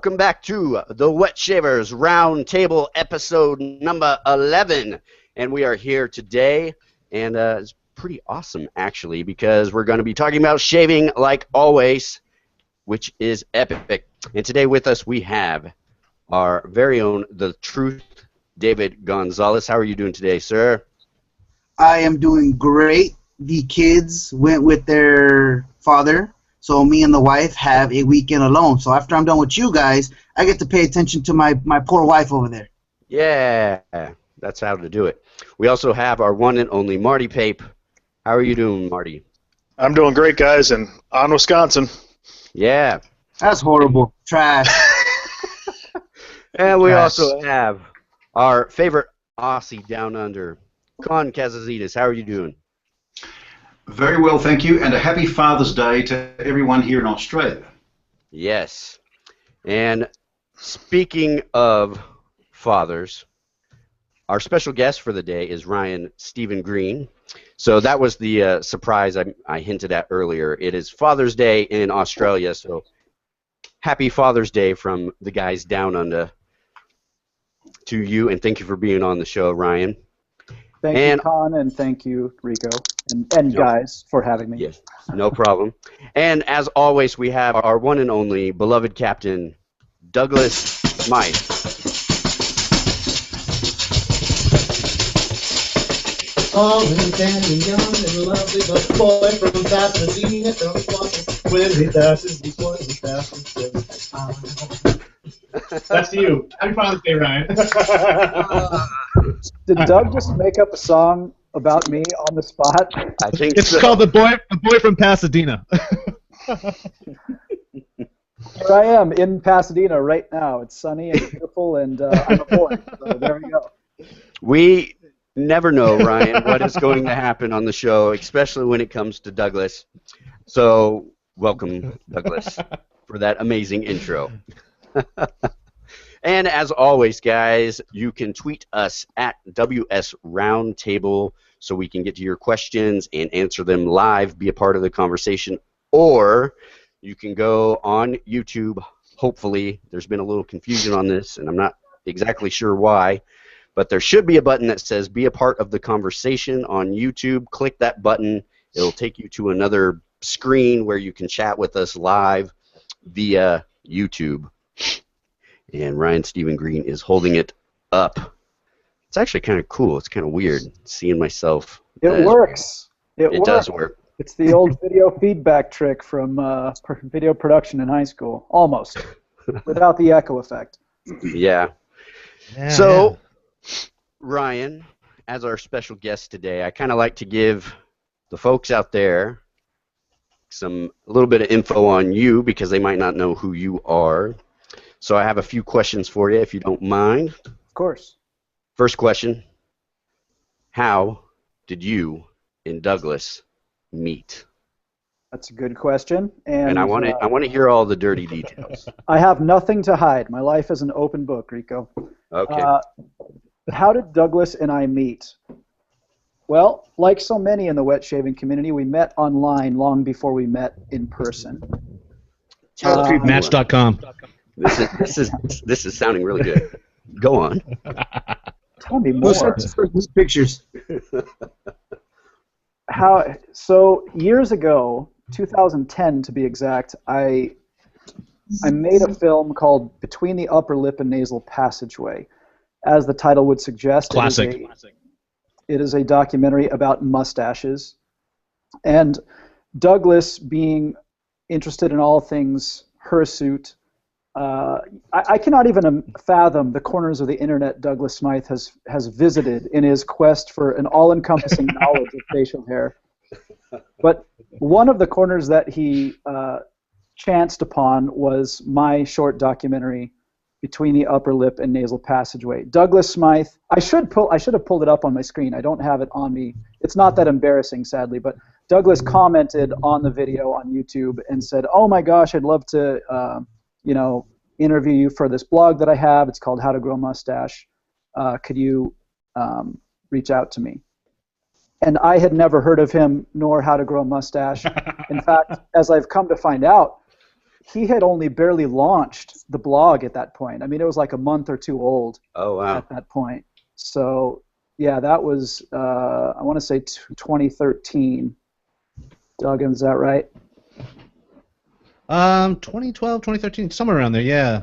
welcome back to the Wet Shavers Roundtable episode number 11. And we are here today, and it's pretty awesome, actually, because we're going to be talking about shaving like always, which is epic. And today with us we have our very own The Truth, David Gonzalez. How are you doing today, sir? I am doing great. The kids went with their father, so me and the wife have a weekend alone. So after I'm done with you guys, I get to pay attention to my poor wife over there. Yeah, that's how to do it. We also have our one and only Marty Pape. How are you doing, Marty? I'm doing great, guys, and on Wisconsin. Yeah. That's horrible. Trash. And we also have our favorite Aussie down under, Con Kazazitas. How are you doing? Very well, thank you, and a happy Father's Day to everyone here in Australia. Yes. And speaking of fathers, our special guest for the day is Ryan Stephen Green. So that was the surprise I hinted at earlier. It is Father's Day in Australia, so happy Father's Day from the guys down under to you, and thank you for being on the show, Ryan. Thank you, Con, and thank you, Rico, and guys, for having me. Yes, no problem. And as always, we have our one and only beloved captain, Douglas Smythe. All in and young and lovely, but the boy from Pasadena comes walking when he passes these boys and passes. That's you. Happy Father's Day, Ryan. Did Doug just make up a song about me on the spot? I think it's called The Boy from Pasadena. Here I am in Pasadena right now. It's sunny and beautiful, and I'm a boy. So there we go. We never know, Ryan, what is going to happen on the show, especially when it comes to Douglas. So welcome, Douglas, for that amazing intro. And as always, guys, you can tweet us at WS Roundtable so we can get to your questions and answer them live, be a part of the conversation, or you can go on YouTube. Hopefully, there's been a little confusion on this, and I'm not exactly sure why, but there should be a button that says be a part of the conversation on YouTube. Click that button. It'll take you to another screen where you can chat with us live via YouTube. And Ryan Stephen Green is holding it up. It's actually kind of cool. It's kind of weird seeing myself. It works. It does work. It's the old video feedback trick from video production in high school, almost, without the echo effect. Yeah. So, Ryan, as our special guest today, I kind of like to give the folks out there a little bit of info on you because they might not know who you are. So I have a few questions for you, if you don't mind. Of course. First question: how did you and Douglas meet? That's a good question, and I want to hear all the dirty details. I have nothing to hide. My life is an open book, Rico. Okay. How did Douglas and I meet? Well, like so many in the wet shaving community, we met online long before we met in person. Match.com. This is sounding really good. Go on. Tell me more. Pictures. So years ago, 2010 to be exact, I made a film called Between the Upper Lip and Nasal Passageway. As the title would suggest, Classic. It is a documentary about mustaches. And Douglas, being interested in all things hirsute, I cannot even fathom the corners of the internet Douglas Smythe has visited in his quest for an all-encompassing knowledge of facial hair. But one of the corners that he chanced upon was my short documentary, Between the Upper Lip and Nasal Passageway. Douglas Smythe, I should have pulled it up on my screen. I don't have it on me. It's not that embarrassing, sadly, but Douglas commented on the video on YouTube and said, "Oh my gosh, I'd love to interview you for this blog that I have. It's called How to Grow a Mustache. Could you reach out to me?" And I had never heard of him nor How to Grow a Mustache. In fact, as I've come to find out, he had only barely launched the blog at that point. I mean, it was like a month or two old at that point. So, yeah, that was, I want to say 2013. Duggan, is that right? 2012, 2013, somewhere around there, yeah.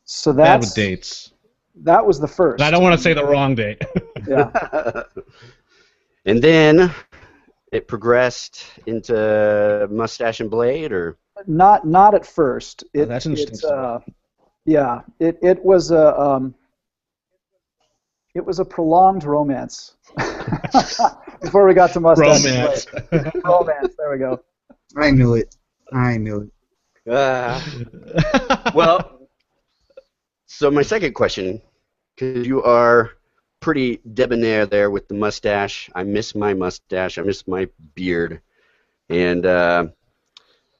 So bad with dates. That was the first. I don't want to say the wrong date. Yeah. And then it progressed into Moustache and Blade, or not at first. That's interesting. Yeah, it was a prolonged romance. Before we got to Moustache romance. and Blade. Romance. There we go. I knew it. Well, so my second question, because you are pretty debonair there with the mustache. I miss my mustache. I miss my beard. And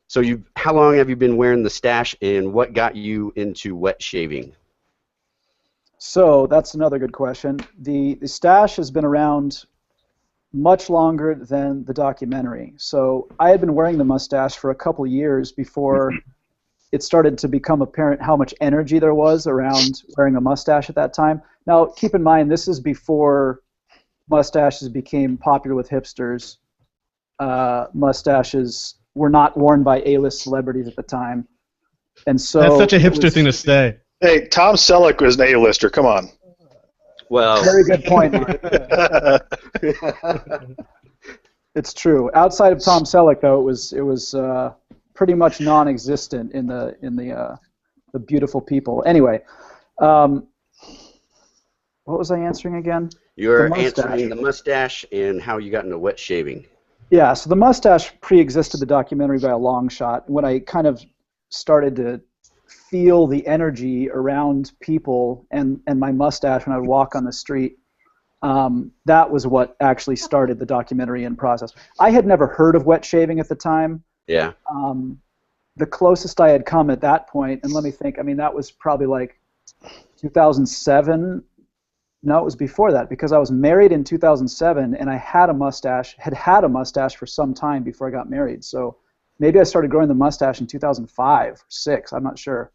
so how long have you been wearing the stash, and what got you into wet shaving? So that's another good question. The stash has been around much longer than the documentary. So I had been wearing the mustache for a couple years before it started to become apparent how much energy there was around wearing a mustache at that time. Now, keep in mind, this is before mustaches became popular with hipsters. Mustaches were not worn by A-list celebrities at the time. And so that's such a hipster thing to say. Hey, Tom Selleck was an A-lister. Come on. Well, very good point, Mark. It's true. Outside of Tom Selleck, though, it was pretty much non-existent in the beautiful people. Anyway, what was I answering again? You're answering the mustache and how you got into wet shaving. Yeah, so the mustache pre-existed the documentary by a long shot. When I kind of started to feel the energy around people and my mustache when I would walk on the street, that was what actually started the documentary in process. I had never heard of wet shaving at the time. Yeah. The closest I had come at that point, and let me think, I mean, that was probably like 2007. No, it was before that, because I was married in 2007, and I had a mustache for some time before I got married. So maybe I started growing the mustache in 2005 or 2006, I'm not sure.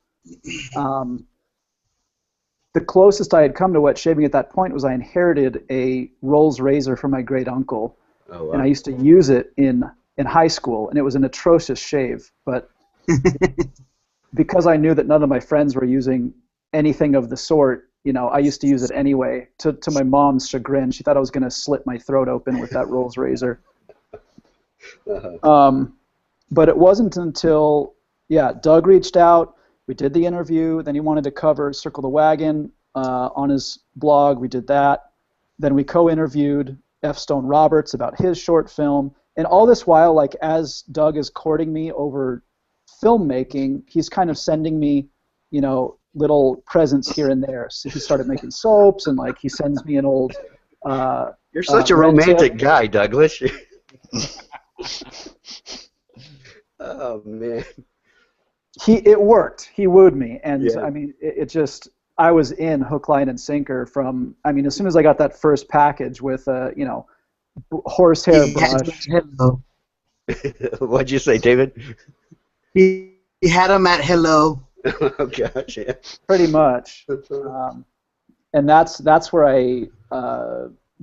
The closest I had come to wet shaving at that point was I inherited a Rolls razor from my great uncle, and I used to use it in high school, and it was an atrocious shave. But because I knew that none of my friends were using anything of the sort, you know, I used to use it anyway. To my mom's chagrin, she thought I was going to slit my throat open with that Rolls razor. But it wasn't until, Doug reached out. We did the interview. Then he wanted to cover Circle the Wagon on his blog. We did that. Then we co-interviewed F. Stone Roberts about his short film. And all this while, like, as Doug is courting me over filmmaking, he's kind of sending me, you know, little presents here and there. So he started making soaps, and like he sends me an old. You're such a romantic guy, Douglas. Oh man. It worked. He wooed me, and I mean, it just. I was in hook, line, and sinker from. I mean, as soon as I got that first package with you know, horsehair brush. Hello. What'd you say, David? He had him at hello. Oh gosh, yeah. Pretty much, and that's where I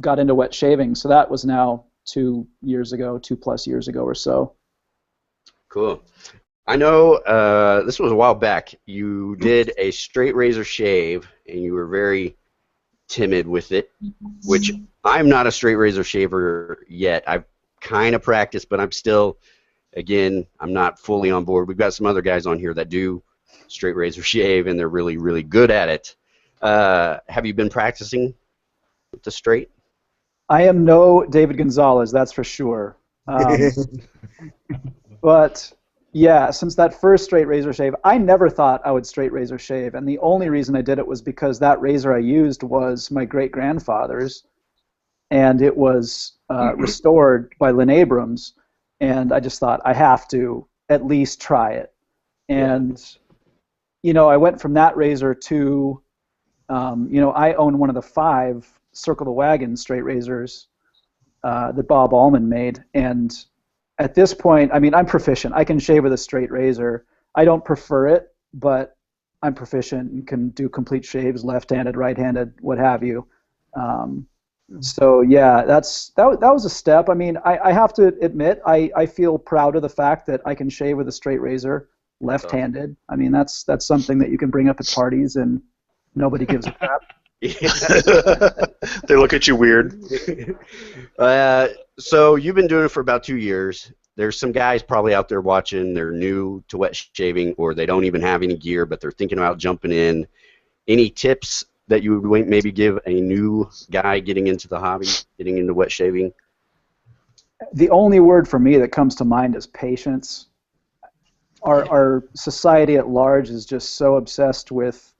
got into wet shaving. So that was now 2 plus years ago or so. Cool. I know this was a while back. You did a straight razor shave, and you were very timid with it, which I'm not a straight razor shaver yet. I've kind of practiced, but I'm still, again, I'm not fully on board. We've got some other guys on here that do straight razor shave, and they're really, really good at it. Have you been practicing with the straight? I am no David Gonzalez, that's for sure. But yeah, since that first straight razor shave, I never thought I would straight razor shave, and the only reason I did it was because that razor I used was my great-grandfather's, and it was restored by Lynn Abrams, and I just thought I have to at least try it. And you know, I went from that razor to, you know, I own one of the 5 Circle the Wagon straight razors that Bob Allman made, and at this point, I mean, I'm proficient. I can shave with a straight razor. I don't prefer it, but I'm proficient and can do complete shaves, left-handed, right-handed, what have you. So yeah, that was a step. I mean, I have to admit, I feel proud of the fact that I can shave with a straight razor, left-handed. I mean, that's something that you can bring up at parties and nobody gives a crap. They look at you weird. So you've been doing it for about 2 years. There's some guys probably out there watching. They're new to wet shaving, or they don't even have any gear, but they're thinking about jumping in. Any tips that you would maybe give a new guy getting into the hobby, getting into wet shaving? The only word for me that comes to mind is patience. Our society at large is just so obsessed with,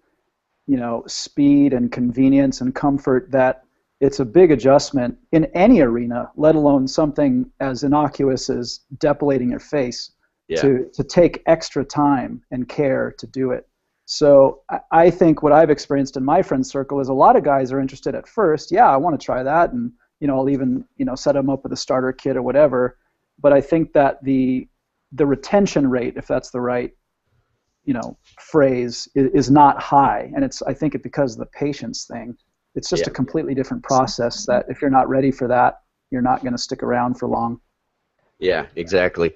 you know, speed and convenience and comfort that it's a big adjustment in any arena, let alone something as innocuous as depilating your face, to take extra time and care to do it. So I think what I've experienced in my friend circle is a lot of guys are interested at first. Yeah, I want to try that, and you know, I'll even, you know, set them up with a starter kit or whatever. But I think that the retention rate, if that's the right, you know, phrase, is not high, and I think it's because of the patience thing. It's just a completely different process that if you're not ready for that, you're not going to stick around for long. Yeah, exactly.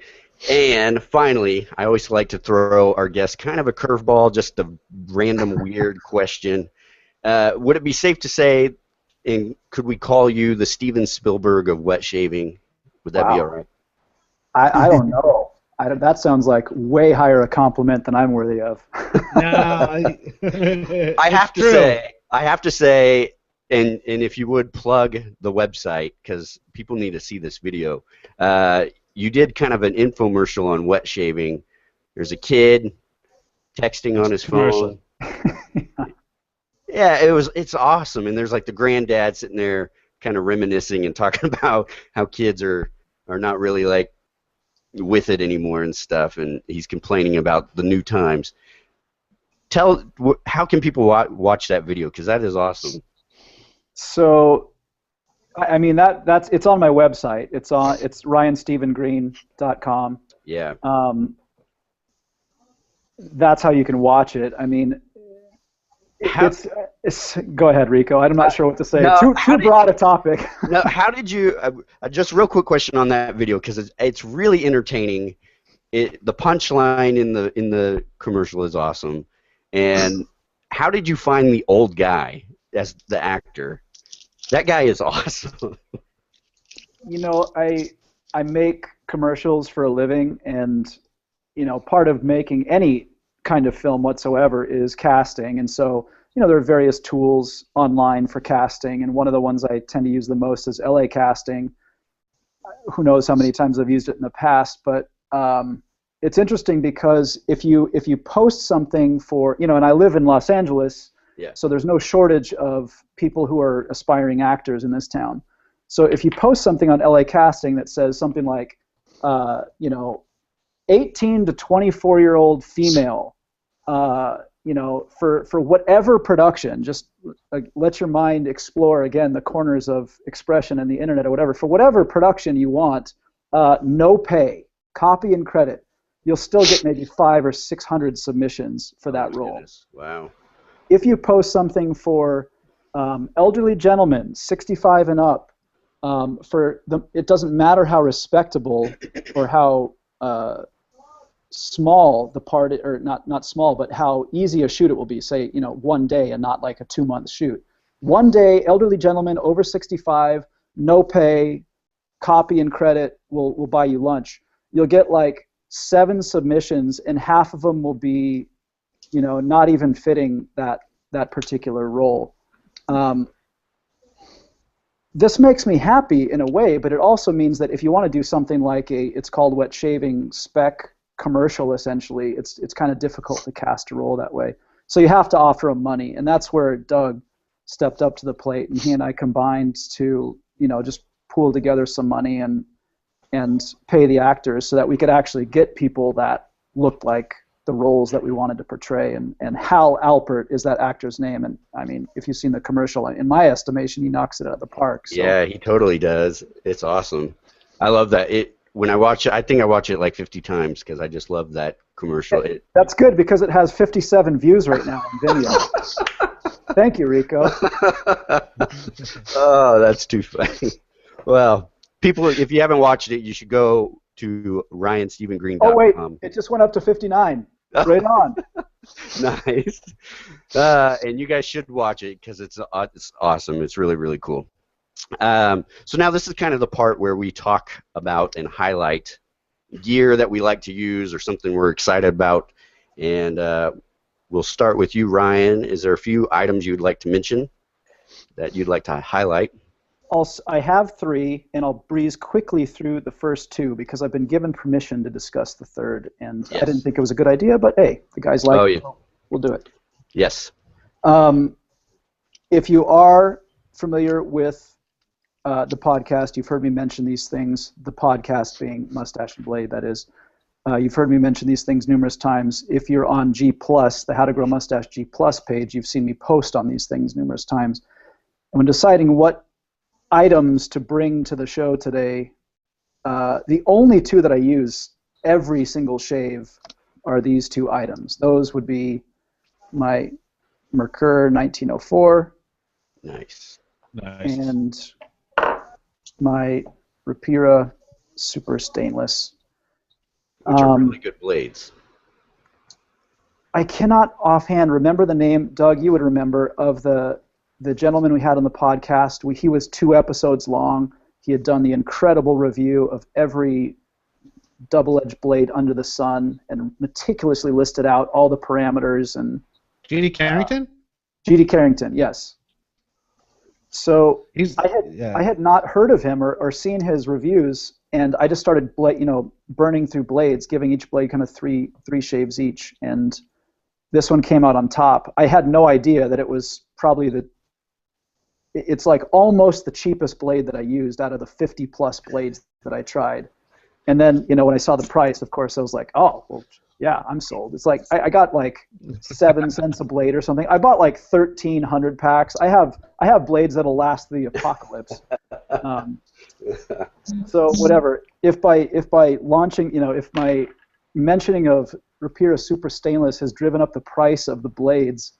And finally, I always like to throw our guests kind of a curveball, just a random weird question. Would it be safe to say, and could we call you the Steven Spielberg of wet shaving? Would that be all right? I don't know. That sounds like way higher a compliment than I'm worthy of. No, I have to say, and if you would plug the website, because people need to see this video. You did kind of an infomercial on wet shaving. There's a kid texting on his phone. Yeah, it's awesome. And there's like the granddad sitting there kind of reminiscing and talking about how kids are not really like with it anymore and stuff, and he's complaining about the new times. How can people watch that video, because that is awesome. So, I mean, it's on my website. It's ryanstevengreen.com. Yeah. That's how you can watch it. I mean, it's go ahead, Rico. I'm not sure what to say. No, too broad a topic. No, how did you? Just a real quick question on that video, because it's really entertaining. The punchline in the commercial is awesome. And how did you find the old guy as the actor? That guy is awesome. You know, I make commercials for a living, and you know, part of making any kind of film whatsoever is casting. And so, you know, there are various tools online for casting, and one of the ones I tend to use the most is LA Casting. Who knows how many times I've used it in the past, but it's interesting because if you post something for, you know, and I live in Los Angeles, so there's no shortage of people who are aspiring actors in this town. So if you post something on LA Casting that says something like, you know, 18 to 24-year-old female, you know, for whatever production, just let your mind explore, again, the corners of expression and the internet or whatever. For whatever production you want, no pay, copy and credit. You'll still get maybe 500 or 600 submissions for that role. Goodness. Wow. If you post something for elderly gentlemen, 65 and up, it doesn't matter how respectable or how small the part, or not small, but how easy a shoot it will be. Say, you know, one day and not like a 2-month shoot. One day, elderly gentleman over 65, no pay, copy and credit, will buy you lunch. You'll get like 7 submissions, and half of them will be, you know, not even fitting that particular role. This makes me happy in a way, but it also means that if you want to do something like it's called wet shaving spec commercial, essentially, it's kind of difficult to cast a role that way. So you have to offer them money, and that's where Doug stepped up to the plate, and he and I combined to, you know, just pool together some money and pay the actors so that we could actually get people that looked like the roles that we wanted to portray. And Hal Alpert is that actor's name, and I mean, if you've seen the commercial, in my estimation, he knocks it out of the park. So. Yeah, he totally does. It's awesome. I love that. when I watch it, I think I watch it like 50 times because I just love that commercial. That's good because it has 57 views right now on Vimeo. Thank you, Rico. Oh, that's too funny. Well, people, if you haven't watched it, you should go to RyanStephenGreen.com. Oh, wait. It just went up to 59. Right on. Nice. And you guys should watch it because it's awesome. It's really, really cool. So now this is kind of the part where we talk about and highlight gear that we like to use or something we're excited about. And we'll start with you, Ryan. Is there a few items you'd like to mention that you'd like to highlight? I have 3, and I'll breeze quickly through the first 2 because I've been given permission to discuss the third, and Yes. I didn't think it was a good idea, but hey, the guys like it, so we'll do it. Yes. If you are familiar with the podcast, you've heard me mention these things, the podcast being Moustache Blade, that is. You've heard me mention these things numerous times. If you're on G+, the How to Grow Mustache G+ page, you've seen me post on these things numerous times. And when deciding what items to bring to the show today, the only 2 that I use every single shave are these 2 items. Those would be my Mercure 1904 Nice. and my Rapira Super Stainless. Which are really good blades. I cannot offhand remember the name, Doug, you would remember, of the gentleman we had on the podcast. He was 2 episodes long. He had done the incredible review of every double-edged blade under the sun and meticulously listed out all the parameters. And G.D. Carrington? G.D. Carrington, yes. So He's, I had not heard of him or seen his reviews, and I just started burning through blades, giving each blade kind of three shaves each, and this one came out on top. I had no idea that it was probably it's like almost the cheapest blade that I used out of the 50-plus blades that I tried. And then, when I saw the price, of course, I was like, oh, well, yeah, I'm sold. It's like I got like 7 cents a blade or something. I bought like 1,300 packs. I have blades that'll last the apocalypse. So whatever. If by launching, if my mentioning of Rapira Super Stainless has driven up the price of the blades,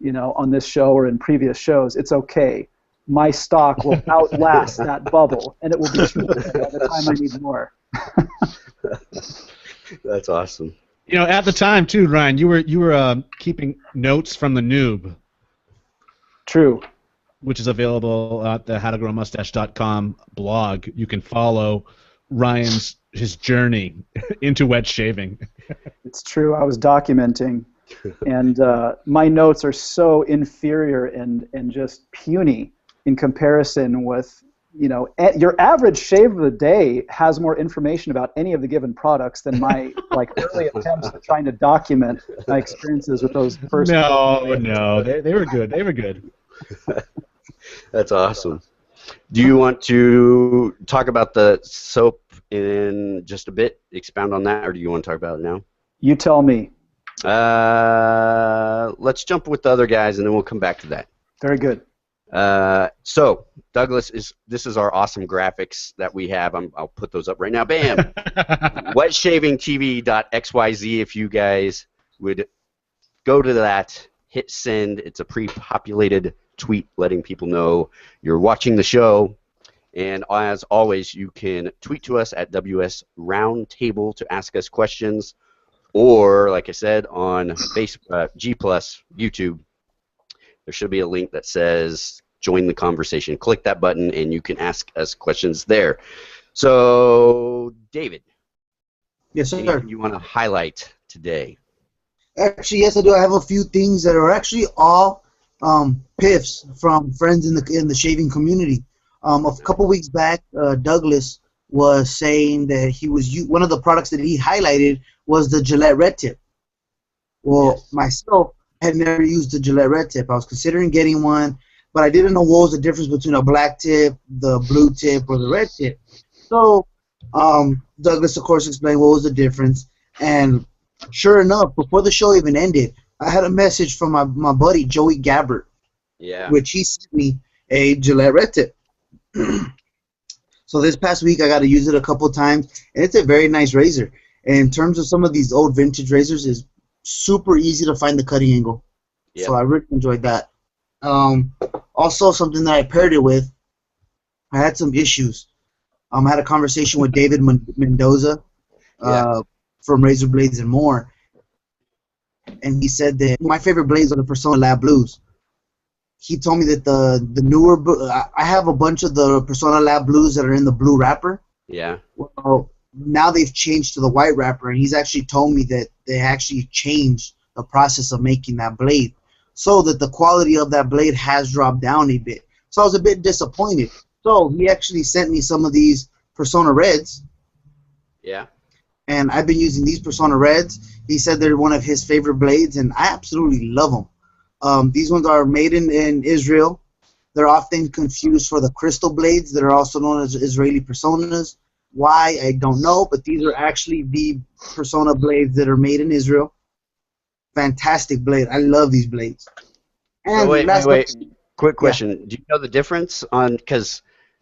on this show or in previous shows, it's okay. My stock will outlast that bubble, and it will be cheaper by the time I need more. That's awesome. At the time too, Ryan, you were keeping notes from the Newb. True. Which is available at the howtogrowmustache.com blog. You can follow his journey into wet shaving. It's true. I was documenting, and my notes are so inferior and just puny in comparison with, your average shave of the day has more information about any of the given products than my early attempts at trying to document my experiences with those first. No, they were good. They were good. That's awesome. Do you want to talk about the soap in just a bit, expound on that, or do you want to talk about it now? You tell me. Let's jump with the other guys, and then we'll come back to that. Very good. So, Douglas, this is our awesome graphics that we have. I'll put those up right now. Bam! Wetshavingtv.xyz, if you guys would go to that, hit send. It's a pre-populated tweet letting people know you're watching the show. And as always, you can tweet to us at WS Roundtable to ask us questions, or, like I said, on G+, YouTube, there should be a link that says join the conversation. Click that button, and you can ask us questions there. So, David. Yes, sir. Anything you want to highlight today? Actually, yes, I do. I have a few things that are actually all piffs from friends in the shaving community. A couple weeks back, Douglas was saying that one of the products that he highlighted was the Gillette Red Tip. Well, yes. Myself, I had never used the Gillette Red Tip. I was considering getting one, but I didn't know what was the difference between a black tip, the blue tip, or the red tip. So Douglas, of course, explained what was the difference, and sure enough, before the show even ended, I had a message from my buddy Joey Gabbert, Yeah. which he sent me a Gillette Red Tip. So this past week I got to use it a couple times, and it's a very nice razor. And in terms of some of these old vintage razors, it's super easy to find the cutting angle. Yep. So I really enjoyed that. Also, something that I paired it with, I had some issues. I had a conversation with David Mendoza from Razor Blades and More, and he said that my favorite blades are the Persona Lab Blues. He told me that the newer, I have a bunch of the Persona Lab Blues that are in the blue wrapper. Yeah. Well, now they've changed to the white wrapper, and he's actually told me that they actually changed the process of making that blade, so that the quality of that blade has dropped down a bit. So I was a bit disappointed. So he actually sent me some of these Persona Reds. Yeah. And I've been using these Persona Reds. He said they're one of his favorite blades, and I absolutely love them. These ones are made in Israel. They're often confused for the crystal blades that are also known as Israeli Personas. Why, I don't know, but these are actually the Persona blades that are made in Israel. Fantastic blade. I love these blades. And wait. Quick question. Yeah. Do you know the difference on, because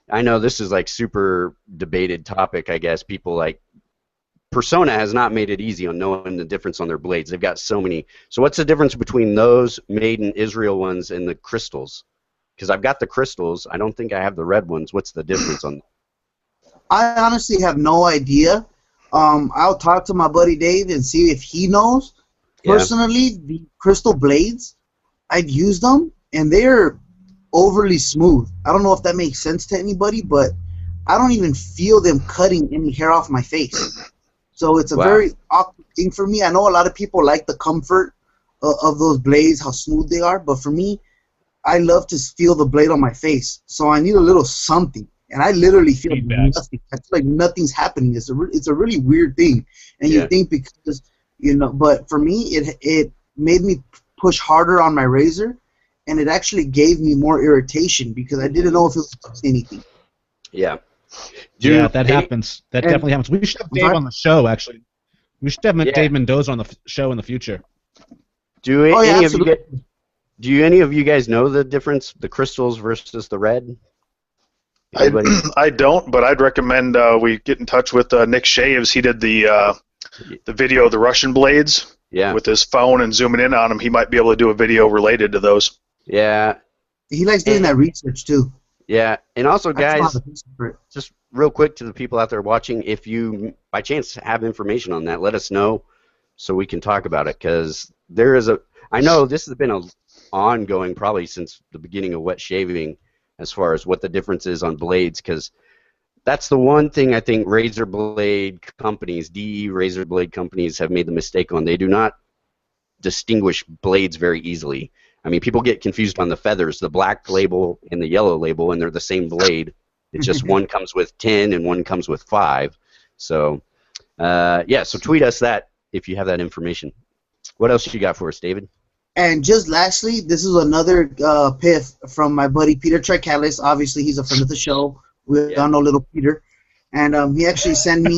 I know this is like super debated topic, I guess. People like, Persona has not made it easy on knowing the difference on their blades. They've got so many. So what's the difference between those made in Israel ones and the crystals? Because I've got the crystals. I don't think I have the red ones. What's the difference on them? I honestly have no idea. I'll talk to my buddy Dave and see if he knows. Personally, the crystal blades, I've used them, and they're overly smooth. I don't know if that makes sense to anybody, but I don't even feel them cutting any hair off my face. So it's a very awkward thing for me. I know a lot of people like the comfort of those blades, how smooth they are, but for me, I love to feel the blade on my face. So I need a little something, and I literally feel nothing. I feel like nothing's happening. It's a really weird thing, and you think because, you know, but for me, it made me push harder on my razor, and it actually gave me more irritation because I didn't know if it was anything. Yeah. That happens. That definitely happens. We should have Dave on the show, actually. We should have Dave Mendoza on the show in the future. Do any of you guys know the difference, the crystals versus the red? I don't, but I'd recommend we get in touch with Nick Shaves. He did the video of the Russian blades with his phone and zooming in on them. He might be able to do a video related to those. Yeah. He likes doing that research, too. Yeah, and also, guys, just real quick to the people out there watching, if you, by chance, have information on that, let us know so we can talk about it, because there is I know this has been an ongoing probably since the beginning of wet shaving as far as what the difference is on blades, because that's the one thing I think razor blade companies, DE razor blade companies, have made the mistake on. They do not distinguish blades very easily. I mean, people get confused on the feathers, the black label and the yellow label, and they're the same blade. It's just one comes with 10 and one comes with 5. So, so tweet us that if you have that information. What else you got for us, David? And just lastly, this is another piff from my buddy Peter Tricalis. Obviously, he's a friend of the show. We all know little Peter. And he actually sent me...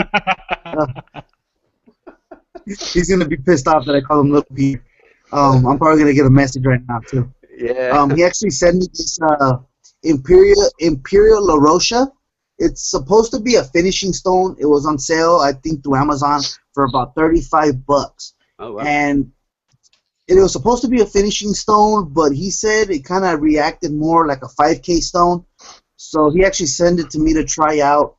he's going to be pissed off that I call him little Peter. I'm probably going to get a message right now, too. Yeah. He actually sent me this Imperial La Rocha. It's supposed to be a finishing stone. It was on sale, I think, through Amazon for about $35. Oh, wow. And it was supposed to be a finishing stone, but he said it kind of reacted more like a 5K stone. So he actually sent it to me to try out.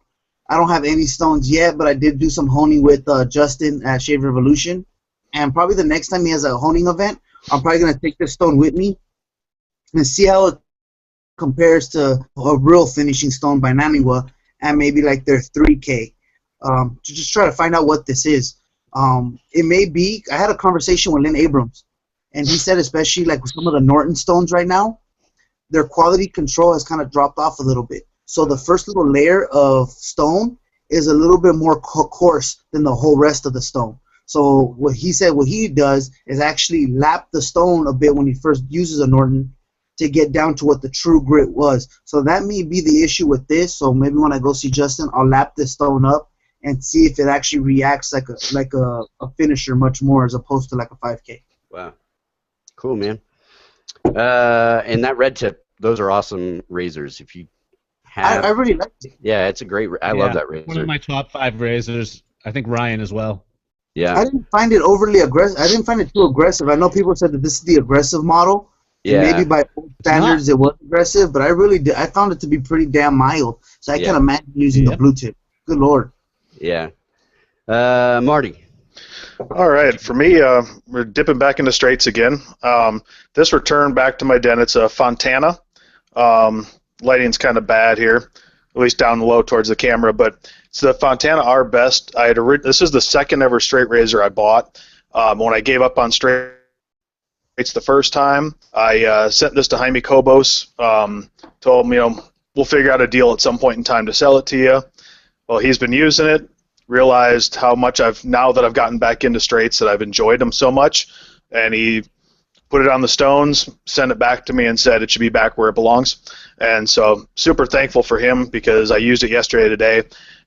I don't have any stones yet, but I did do some honing with Justin at Shave Revolution. And probably the next time he has a honing event, I'm probably going to take this stone with me and see how it compares to a real finishing stone by Namiwa and maybe like their 3K to just try to find out what this is. It may be, I had a conversation with Lynn Abrams, and he said especially like with some of the Norton stones right now, their quality control has kind of dropped off a little bit. So the first little layer of stone is a little bit more coarse than the whole rest of the stone. So what he said, what he does is actually lap the stone a bit when he first uses a Norton to get down to what the true grit was. So that may be the issue with this. So maybe when I go see Justin, I'll lap this stone up and see if it actually reacts like a finisher much more as opposed to like a 5K. Wow. Cool, man. And that red tip, those are awesome razors. If you have. I really like it. Yeah, it's a great. I love that razor. One of my top 5 razors. I think Ryan as well. Yeah. I didn't find it overly aggressive. I didn't find it too aggressive. I know people said that this is the aggressive model. Yeah. And maybe by old standards it was aggressive, but I really did. I found it to be pretty damn mild. So I can't imagine using the blue tip. Good Lord. Yeah. Marty. All right, for me, we're dipping back into straights again. This return back to my den, it's a Fontana. Lighting's kind of bad here, at least down low towards the camera, but it's the Fontana R Best. This is the second ever straight razor I bought. When I gave up on straights the first time, I sent this to Jaime Cobos, told him, we'll figure out a deal at some point in time to sell it to you. Well, he's been using it. Realized how much now that I've gotten back into straights, that I've enjoyed them so much, and he put it on the stones, sent it back to me, and said it should be back where it belongs. And so super thankful for him, because I used it yesterday, today,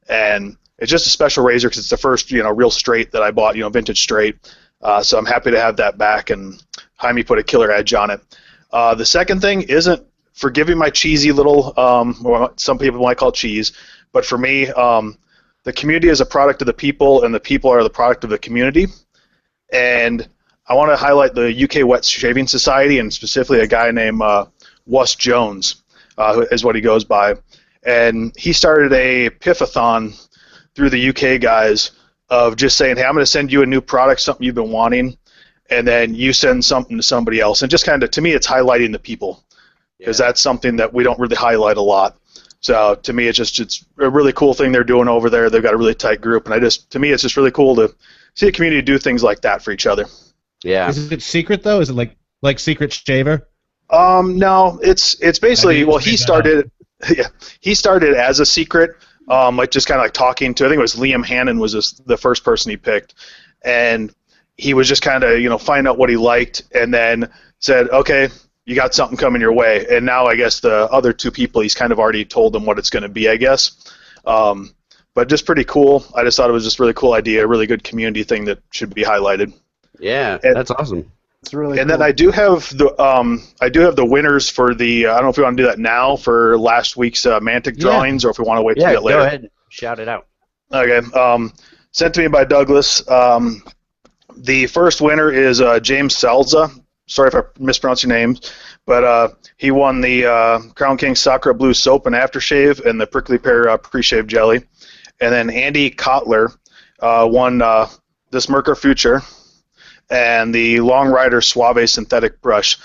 and it's just a special razor because it's the first real straight that I bought, vintage straight. So I'm happy to have that back, and Jaime put a killer edge on it. The second thing isn't forgiving my cheesy little, or some people might call it cheese, but for me, the community is a product of the people, and the people are the product of the community. And I want to highlight the UK Wet Shaving Society, and specifically a guy named Wuss Jones, is what he goes by. And he started a piff-a-thon through the UK guys of just saying, hey, I'm going to send you a new product, something you've been wanting, and then you send something to somebody else. And just kind of, to me, it's highlighting the people, because that's something that we don't really highlight a lot. So to me, it's a really cool thing they're doing over there. They've got a really tight group, and to me, it's just really cool to see a community do things like that for each other. Yeah. Is it secret though? Is it like Secret Shaver? No, it's basically, well, he started as a secret, just kind of like talking to, I think it was Liam Hannon was the first person he picked, and he was just kind of finding out what he liked, and then said, okay, you got something coming your way. And now I guess the other 2 people, he's kind of already told them what it's going to be, I guess. But just pretty cool. I just thought it was just a really cool idea, a really good community thing that should be highlighted. Yeah, that's awesome. It's really and cool. Then I do have the winners for the, I don't know if we want to do that now for last week's Mantic drawings, or if we want to wait till later. Go ahead and shout it out. Okay. Sent to me by Douglas. The first winner is James Salza. Sorry if I mispronounced your name, but he won the Crown King Sakura Blue Soap and Aftershave, and the Prickly Pear Pre-Shave Jelly. And then Andy Kotler won this Merkur Future and the Long Rider Suave Synthetic Brush.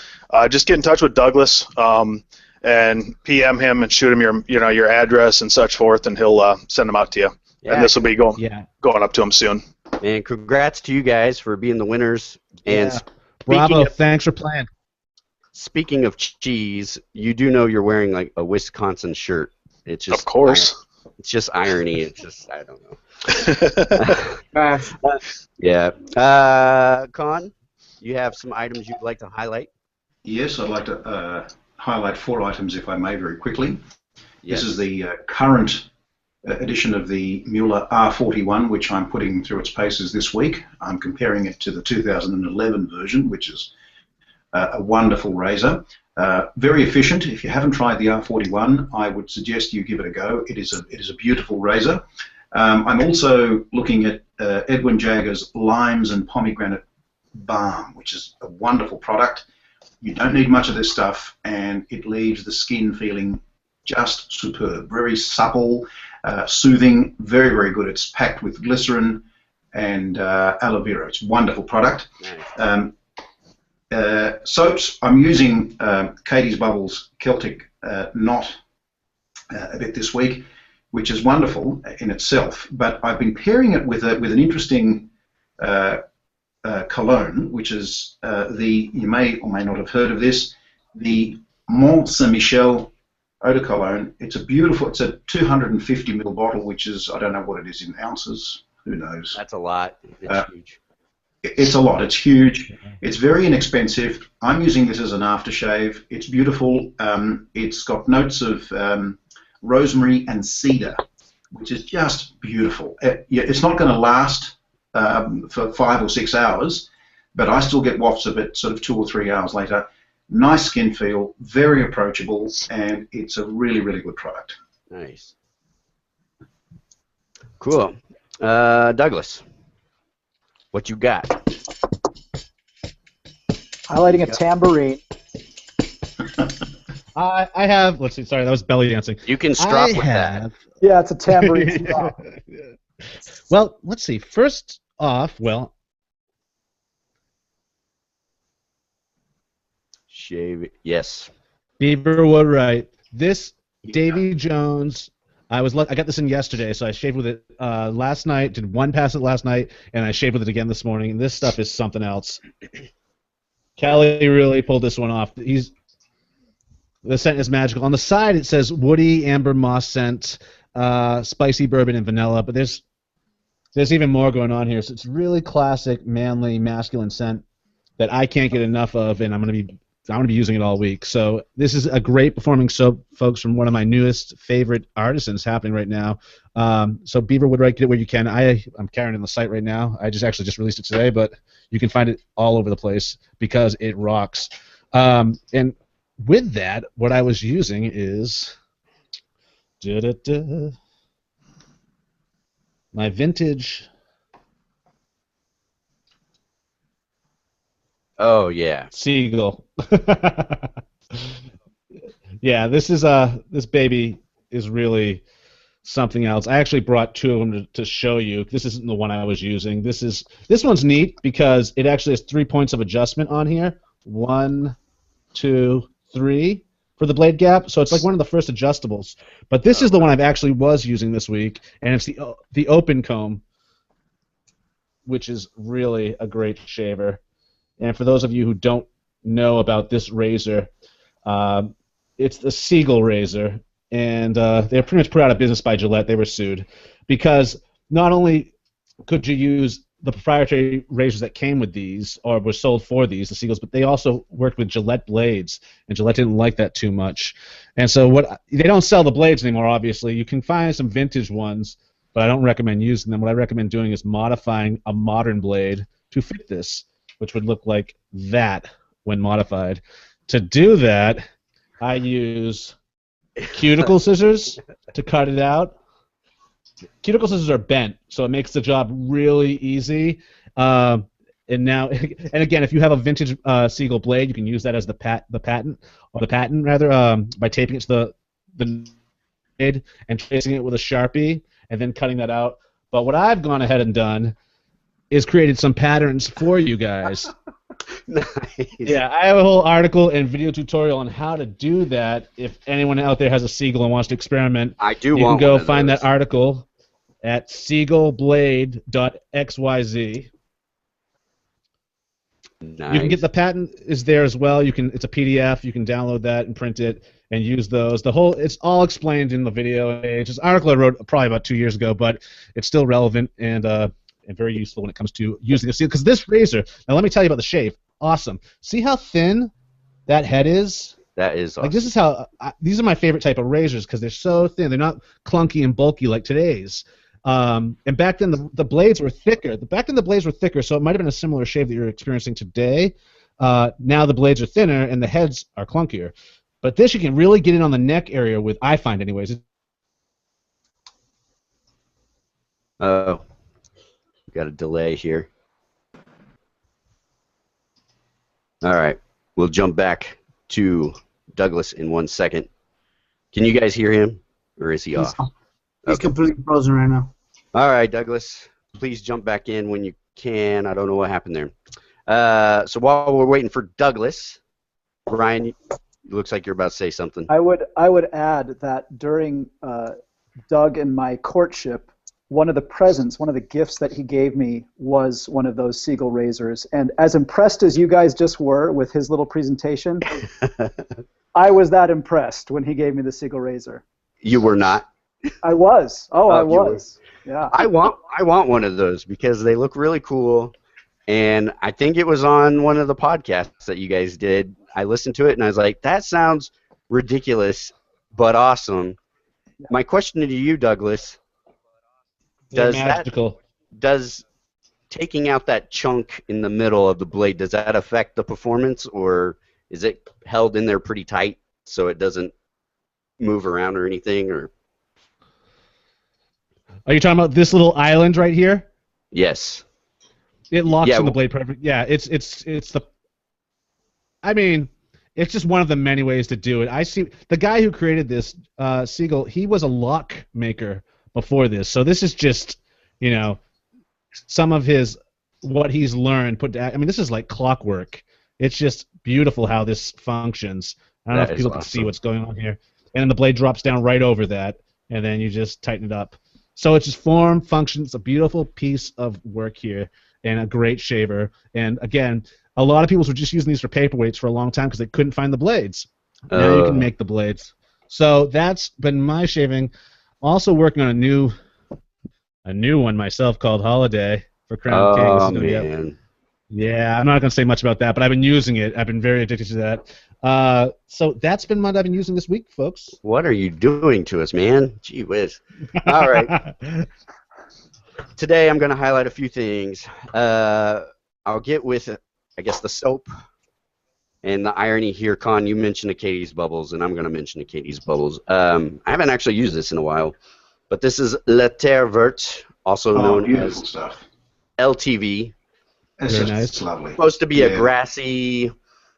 Just get in touch with Douglas and PM him and shoot him your address and such forth, and he'll send them out to you. Yeah, and this will be going up to him soon. And congrats to you guys for being the winners. And Bravo, thanks for playing. Speaking of cheese, you do know you're wearing like a Wisconsin shirt. It's just, of course. It's just irony. It's just, I don't know. Yeah. Con, you have some items you'd like to highlight? Yes, I'd like to highlight 4 items, if I may, very quickly. Yes. This is the current edition of the Mueller R41, which I'm putting through its paces this week. I'm comparing it to the 2011 version, which is a wonderful razor. Very efficient. If you haven't tried the R41, I would suggest you give it a go. It is a beautiful razor. I'm also looking at Edwin Jagger's Limes and Pomegranate Balm, which is a wonderful product. You don't need much of this stuff, and it leaves the skin feeling just superb. Very supple, soothing, very, very good. It's packed with glycerin and aloe vera. It's a wonderful product. Nice. Soaps, I'm using Katie's Bubbles Celtic Knot a bit this week, which is wonderful in itself, but I've been pairing it with an interesting cologne, which is you may or may not have heard of this, the Mont Saint-Michel Eau de Cologne. It's a 250 ml bottle, which is, I don't know what it is in ounces, who knows. That's a lot. It's huge. It's a lot. It's huge. It's very inexpensive. I'm using this as an aftershave. It's beautiful. It's got notes of rosemary and cedar, which is just beautiful. It's not going to last for 5 or 6 hours, but I still get wafts of it sort of 2 or 3 hours later. Nice skin feel, very approachable, and it's a really, really good product. Nice. Cool. Douglas, what you got? Highlighting a tambourine. I have. Let's see. Sorry, that was belly dancing. You can strop with that. Yeah, it's a tambourine strop. Well, let's see. First off, shave. Yes. Beaver Woodwright. This Davy Jones. I got this in yesterday, so I shaved with it last night. Did one pass it last night, and I shaved with it again this morning. And this stuff is something else. Kelly really pulled this one off. The scent is magical. On the side, it says woody, amber moss scent, spicy bourbon, and vanilla. But there's even more going on here. So it's really classic, manly, masculine scent that I can't get enough of, and I'm gonna be using it all week. So this is a great performing soap, folks, from one of my newest favorite artisans happening right now. So Beaver Woodwright, get it where you can. I'm carrying it on the site right now. I just released it today, but you can find it all over the place because it rocks. And with that, what I was using is my vintage. Oh yeah, Seagull. Yeah, this baby is really something else. I actually brought two of them to show you. This isn't the one I was using. This one's neat because it actually has 3 points of adjustment on here. 1, 2, 3 for the blade gap. So it's like one of the first adjustables. But this is the one I've actually was using this week, and it's the open comb, which is really a great shaver. And for those of you who don't know about this razor, it's the Seagull razor, and they're pretty much put out of business by Gillette. They were sued because not only could you use the proprietary razors that came with these or were sold for these, the Seagulls, but they also worked with Gillette blades, and Gillette didn't like that too much. And so they don't sell the blades anymore, obviously. You can find some vintage ones, but I don't recommend using them. What I recommend doing is modifying a modern blade to fit this, which would look like that when modified. To do that, I use cuticle scissors to cut it out. Cuticle scissors are bent, so it makes the job really easy. And again, if you have a vintage Seagull blade, you can use that as the patent by taping it to the blade and tracing it with a Sharpie and then cutting that out. But what I've gone ahead and done is created some patterns for you guys. Nice. Yeah, I have a whole article and video tutorial on how to do that. If anyone out there has a Seagull and wants to experiment, you can go find that article at seagullblade.xyz. Nice. You can get the patent is there as well. It's a PDF. You can download that and print it and use those. It's all explained in the video. It's an article I wrote probably about 2 years ago, but it's still relevant and very useful when it comes to using a Seagull. Because this razor, now let me tell you about the shave. Awesome. See how thin that head is? That is awesome. Like this is how these are my favorite type of razors because they're so thin. They're not clunky and bulky like today's. And back then the blades were thicker. Back then the blades were thicker, so it might have been a similar shave that you're experiencing today. Now the blades are thinner and the heads are clunkier. But this you can really get in on the neck area with, I find anyways. Oh. Got a delay here. All right, we'll jump back to Douglas in 1 second. Can you guys hear him, or is he off? He's completely frozen right now. All right, Douglas, please jump back in when you can. I don't know what happened there. So while we're waiting for Douglas, Brian, it looks like you're about to say something. I would add that during Doug and my courtship, one of the gifts that he gave me was one of those Seagull razors. And as impressed as you guys just were with his little presentation, I was that impressed when he gave me the Seagull razor. You were not? I was. I was. Yeah. I want one of those because they look really cool. And I think it was on one of the podcasts that you guys did. I listened to it and I was like, that sounds ridiculous, but awesome. My question to you, Douglas, does taking out that chunk in the middle of the blade, does that affect the performance, or is it held in there pretty tight so it doesn't move around or anything? Or Are you talking about this little island right here? Yes. It locks in the blade perfect. Yeah, it's the. I mean, it's just one of the many ways to do it. I see the guy who created this, Siegel. He was a lock maker before this, so this is just, some of what he's learned put. I mean, this is like clockwork. It's just beautiful how this functions. I don't know if people can see what's going on here. And then the blade drops down right over that, and then you just tighten it up. So it's just form, function. It's a beautiful piece of work here, and a great shaver. And again, a lot of people were just using these for paperweights for a long time because they couldn't find the blades. Now you can make the blades. So that's been my shaving. Also working on a new one myself called Holiday for Crown King. Oh, man. Yeah, I'm not going to say much about that, but I've been using it. I've been very addicted to that. So that's been what I've been using this week, folks. What are you doing to us, man? Gee whiz. All right. Today I'm going to highlight a few things. I'll get with, I guess, the soap. And the irony here, Con, you mentioned the Katie's Bubbles, and I'm going to mention the Katie's Bubbles. I haven't actually used this in a while, but this is La Terre Verte, also known as stuff. LTV. Very nice. It's lovely. Supposed to be a grassy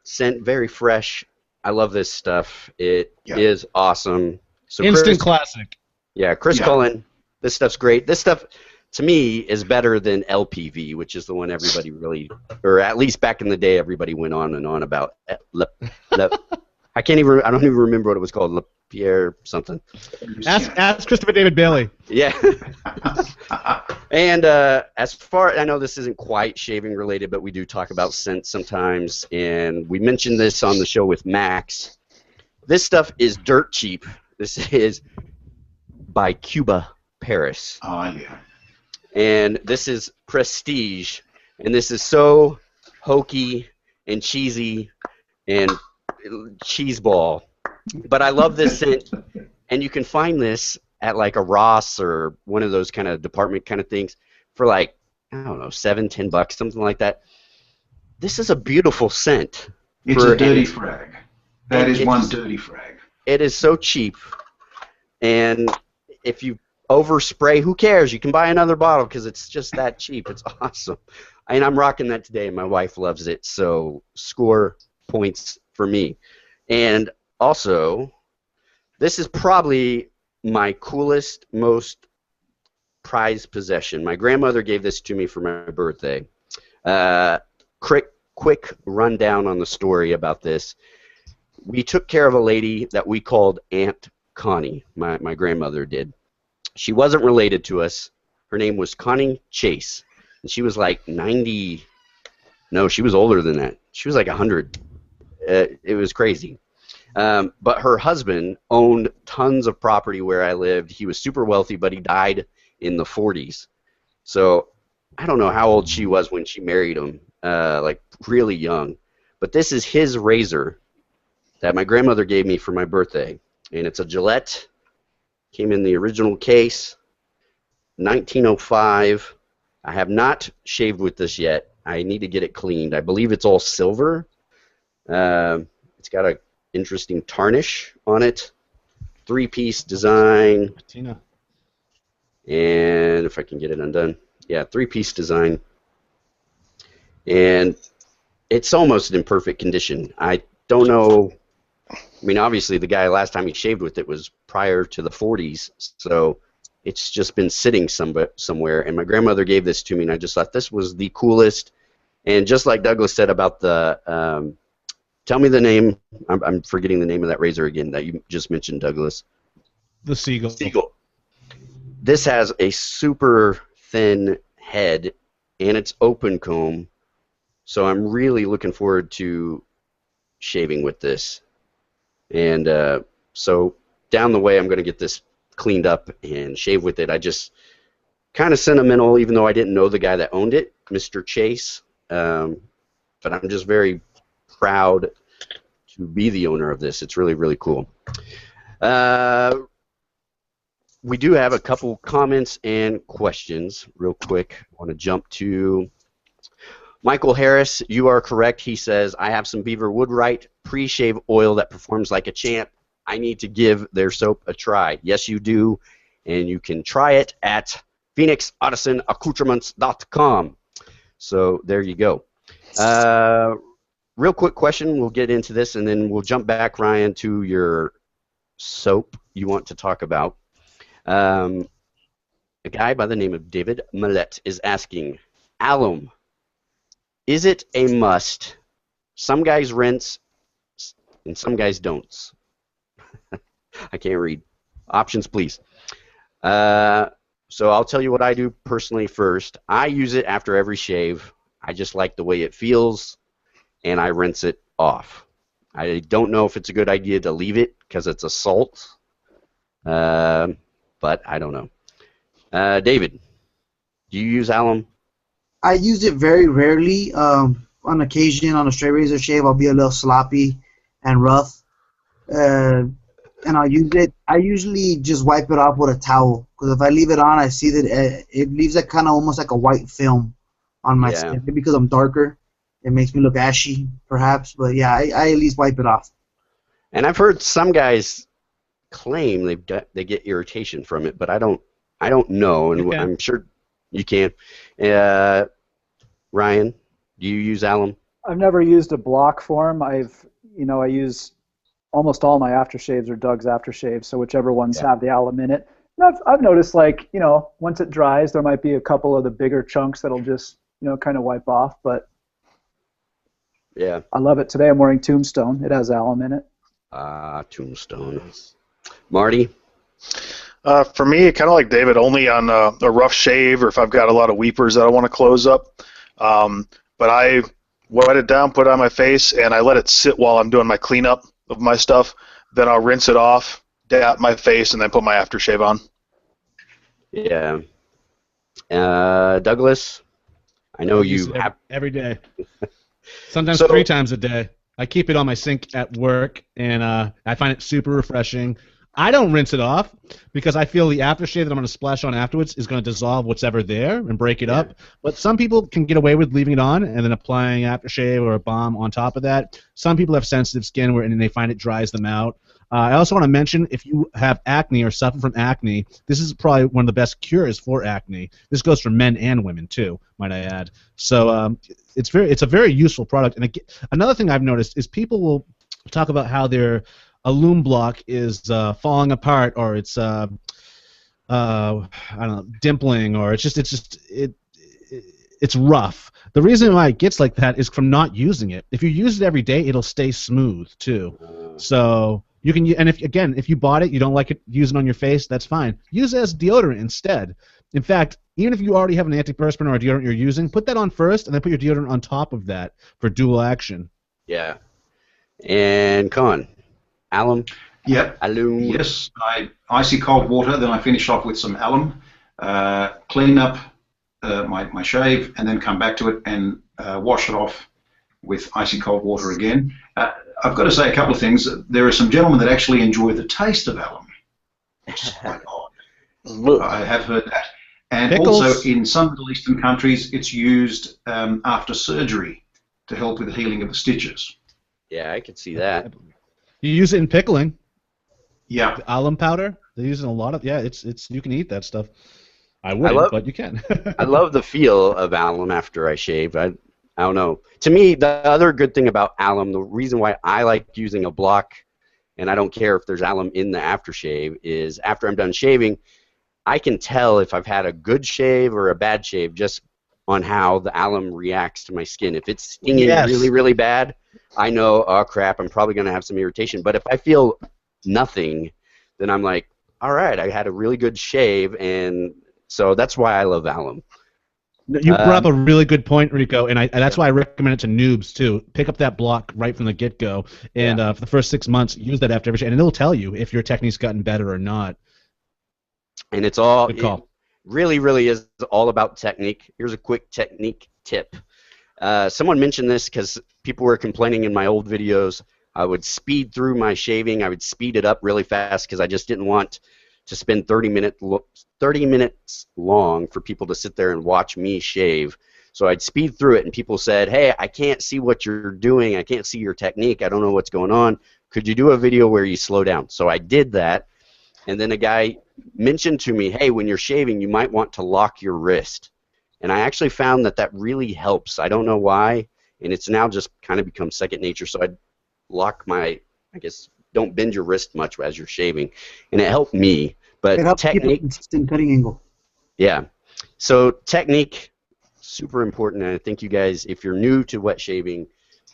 scent, very fresh. I love this stuff. It is awesome. So instant classic. Yeah, Chris Cullen, this stuff's great. This stuff, to me, is better than LPV, which is the one everybody really, or at least back in the day, everybody went on and on about. I don't even remember what it was called. Le Pierre something. Ask Christopher David Bailey. Yeah. And as far, I know this isn't quite shaving related, but we do talk about scents sometimes, and we mentioned this on the show with Max. This stuff is dirt cheap. This is by Cuba Paris. Oh, yeah. And this is Prestige, and this is so hokey and cheesy and cheeseball. But I love this scent, and you can find this at like a Ross or one of those kind of department kind of things for like, I don't know, $7-10, something like that. This is a beautiful scent. It's a dirty frag. That is one dirty frag. It is so cheap, and if you overspray, who cares? You can buy another bottle because it's just that cheap. It's awesome. And I'm rocking that today, and my wife loves it, so score points for me. And also, this is probably my coolest, most prized possession. My grandmother gave this to me for my birthday. Quick rundown on the story about this. We took care of a lady that we called Aunt Connie. My grandmother did. She wasn't related to us. Her name was Connie Chase, and she was like 90. No, she was older than that. She was like 100. It was crazy. But her husband owned tons of property where I lived. He was super wealthy, but he died in the 40s. So I don't know how old she was when she married him, like really young. But this is his razor that my grandmother gave me for my birthday. And it's a Gillette. Came in the original case, 1905. I have not shaved with this yet. I need to get it cleaned. I believe it's all silver. It's got a interesting tarnish on it. 3-piece design. Patina. And if I can get it undone. Yeah, 3-piece design. And it's almost in perfect condition. I don't know. I mean, obviously, the guy last time he shaved with it was prior to the 40s, so it's just been sitting somewhere. And my grandmother gave this to me, and I just thought this was the coolest. And just like Douglas said about the tell me the name. I'm forgetting the name of that razor again that you just mentioned, Douglas. The Siegel. Siegel. This has a super thin head, and it's open comb, so I'm really looking forward to shaving with this. And so down the way, I'm going to get this cleaned up and shave with it. I just kind of sentimental, even though I didn't know the guy that owned it, Mr. Chase. But I'm just very proud to be the owner of this. It's really, really cool. We do have a couple comments and questions real quick. I want to jump to Michael Harris. You are correct. He says, I have some Beaver Woodwright pre-shave oil that performs like a champ. I need to give their soap a try. Yes, you do. and you can try it at phoenixartisanaccoutrements.com. So there you go. Real quick question, we'll get into this, and then we'll jump back, Ryan, to your soap you want to talk about. A guy by the name of David Millett is asking, alum, is it a must? Some guys rinse, and some guys don't. I can't read. Options, please. So I'll tell you what I do personally first. I use it after every shave. I just like the way it feels, and I rinse it off. I don't know if it's a good idea to leave it because it's a salt, but I don't know. David, do you use alum? I use it very rarely. On occasion, on a straight razor shave, I'll be a little sloppy and rough, and I'll use it. I usually just wipe it off with a towel, because if I leave it on, I see that it leaves that kind of almost like a white film on my skin. Maybe because I'm darker, it makes me look ashy, perhaps. But yeah, I at least wipe it off. And I've heard some guys claim they get irritation from it, but I don't know, and I'm sure you can. Ryan, do you use alum? I've never used a block form. I use almost all my aftershaves are Doug's aftershaves, so whichever ones have the alum in it. And I've noticed, like, once it dries, there might be a couple of the bigger chunks that'll just, kind of wipe off, but yeah, I love it. Today I'm wearing Tombstone. It has alum in it. Tombstone. Marty? For me, kind of like David, only on a rough shave or if I've got a lot of weepers that I want to close up. But I wet it down, put it on my face, and I let it sit while I'm doing my cleanup of my stuff. Then I'll rinse it off, dap my face, and then put my aftershave on. Yeah. Douglas, I know you have... Every day. Sometimes 3 times a day. I keep it on my sink at work, and I find it super refreshing. I don't rinse it off because I feel the aftershave that I'm going to splash on afterwards is going to dissolve what's ever there and break it up. But some people can get away with leaving it on and then applying aftershave or a balm on top of that. Some people have sensitive skin and they find it dries them out. I also want to mention, if you have acne or suffer from acne, this is probably one of the best cures for acne. This goes for men and women too, might I add. So it's a very useful product. And another thing I've noticed is people will talk about how their loom block is falling apart, or it's I don't know, dimpling, or it's rough. The reason why it gets like that is from not using it. If you use it every day, it'll stay smooth too. So you can, and if you bought it, you don't like it, use it on your face, that's fine. Use it as deodorant instead. In fact, even if you already have an antiperspirant or a deodorant you're using, put that on first, and then put your deodorant on top of that for dual action. Yeah. And Con, alum? Yep. Alum. Yes, icy cold water, then I finish off with some alum, clean up my shave, and then come back to it and wash it off with icy cold water again. I've got to say a couple of things. There are some gentlemen that actually enjoy the taste of alum, which is quite odd. I have heard that. And Pickles. Also, in some Middle Eastern countries, it's used after surgery to help with the healing of the stitches. Yeah, I could see that. You use it in pickling. Yeah. The alum powder. They're using a lot of. Yeah, it's you can eat that stuff. I wouldn't, but you can. I love the feel of alum after I shave. I don't know. To me, the other good thing about alum, the reason why I like using a block, and I don't care if there's alum in the aftershave, is after I'm done shaving, I can tell if I've had a good shave or a bad shave just on how the alum reacts to my skin. If it's stinging really, really bad, I know, oh crap, I'm probably going to have some irritation. But if I feel nothing, then I'm like, all right, I had a really good shave, and so that's why I love alum. You brought up a really good point, Rico, and that's why I recommend it to noobs too. Pick up that block right from the get-go, and for the first 6 months, use that after every shave, and it'll tell you if your technique's gotten better or not. And it's all good call. Really, really is all about technique. Here's a quick technique tip. Someone mentioned this because people were complaining in my old videos. I would speed through my shaving. I would speed it up really fast because I just didn't want to spend 30 minutes long for people to sit there and watch me shave. So I'd speed through it, and people said, hey, I can't see what you're doing. I can't see your technique. I don't know what's going on. Could you do a video where you slow down? So I did that, and then a guy mentioned to me, hey, when you're shaving, you might want to lock your wrist. And I actually found that really helps. I don't know why, and it's now just kind of become second nature. So I lock my, I guess, don't bend your wrist much as you're shaving, and it helped me. But it helps technique, keep a consistent cutting angle. Yeah. So technique, super important. And I think you guys, if you're new to wet shaving,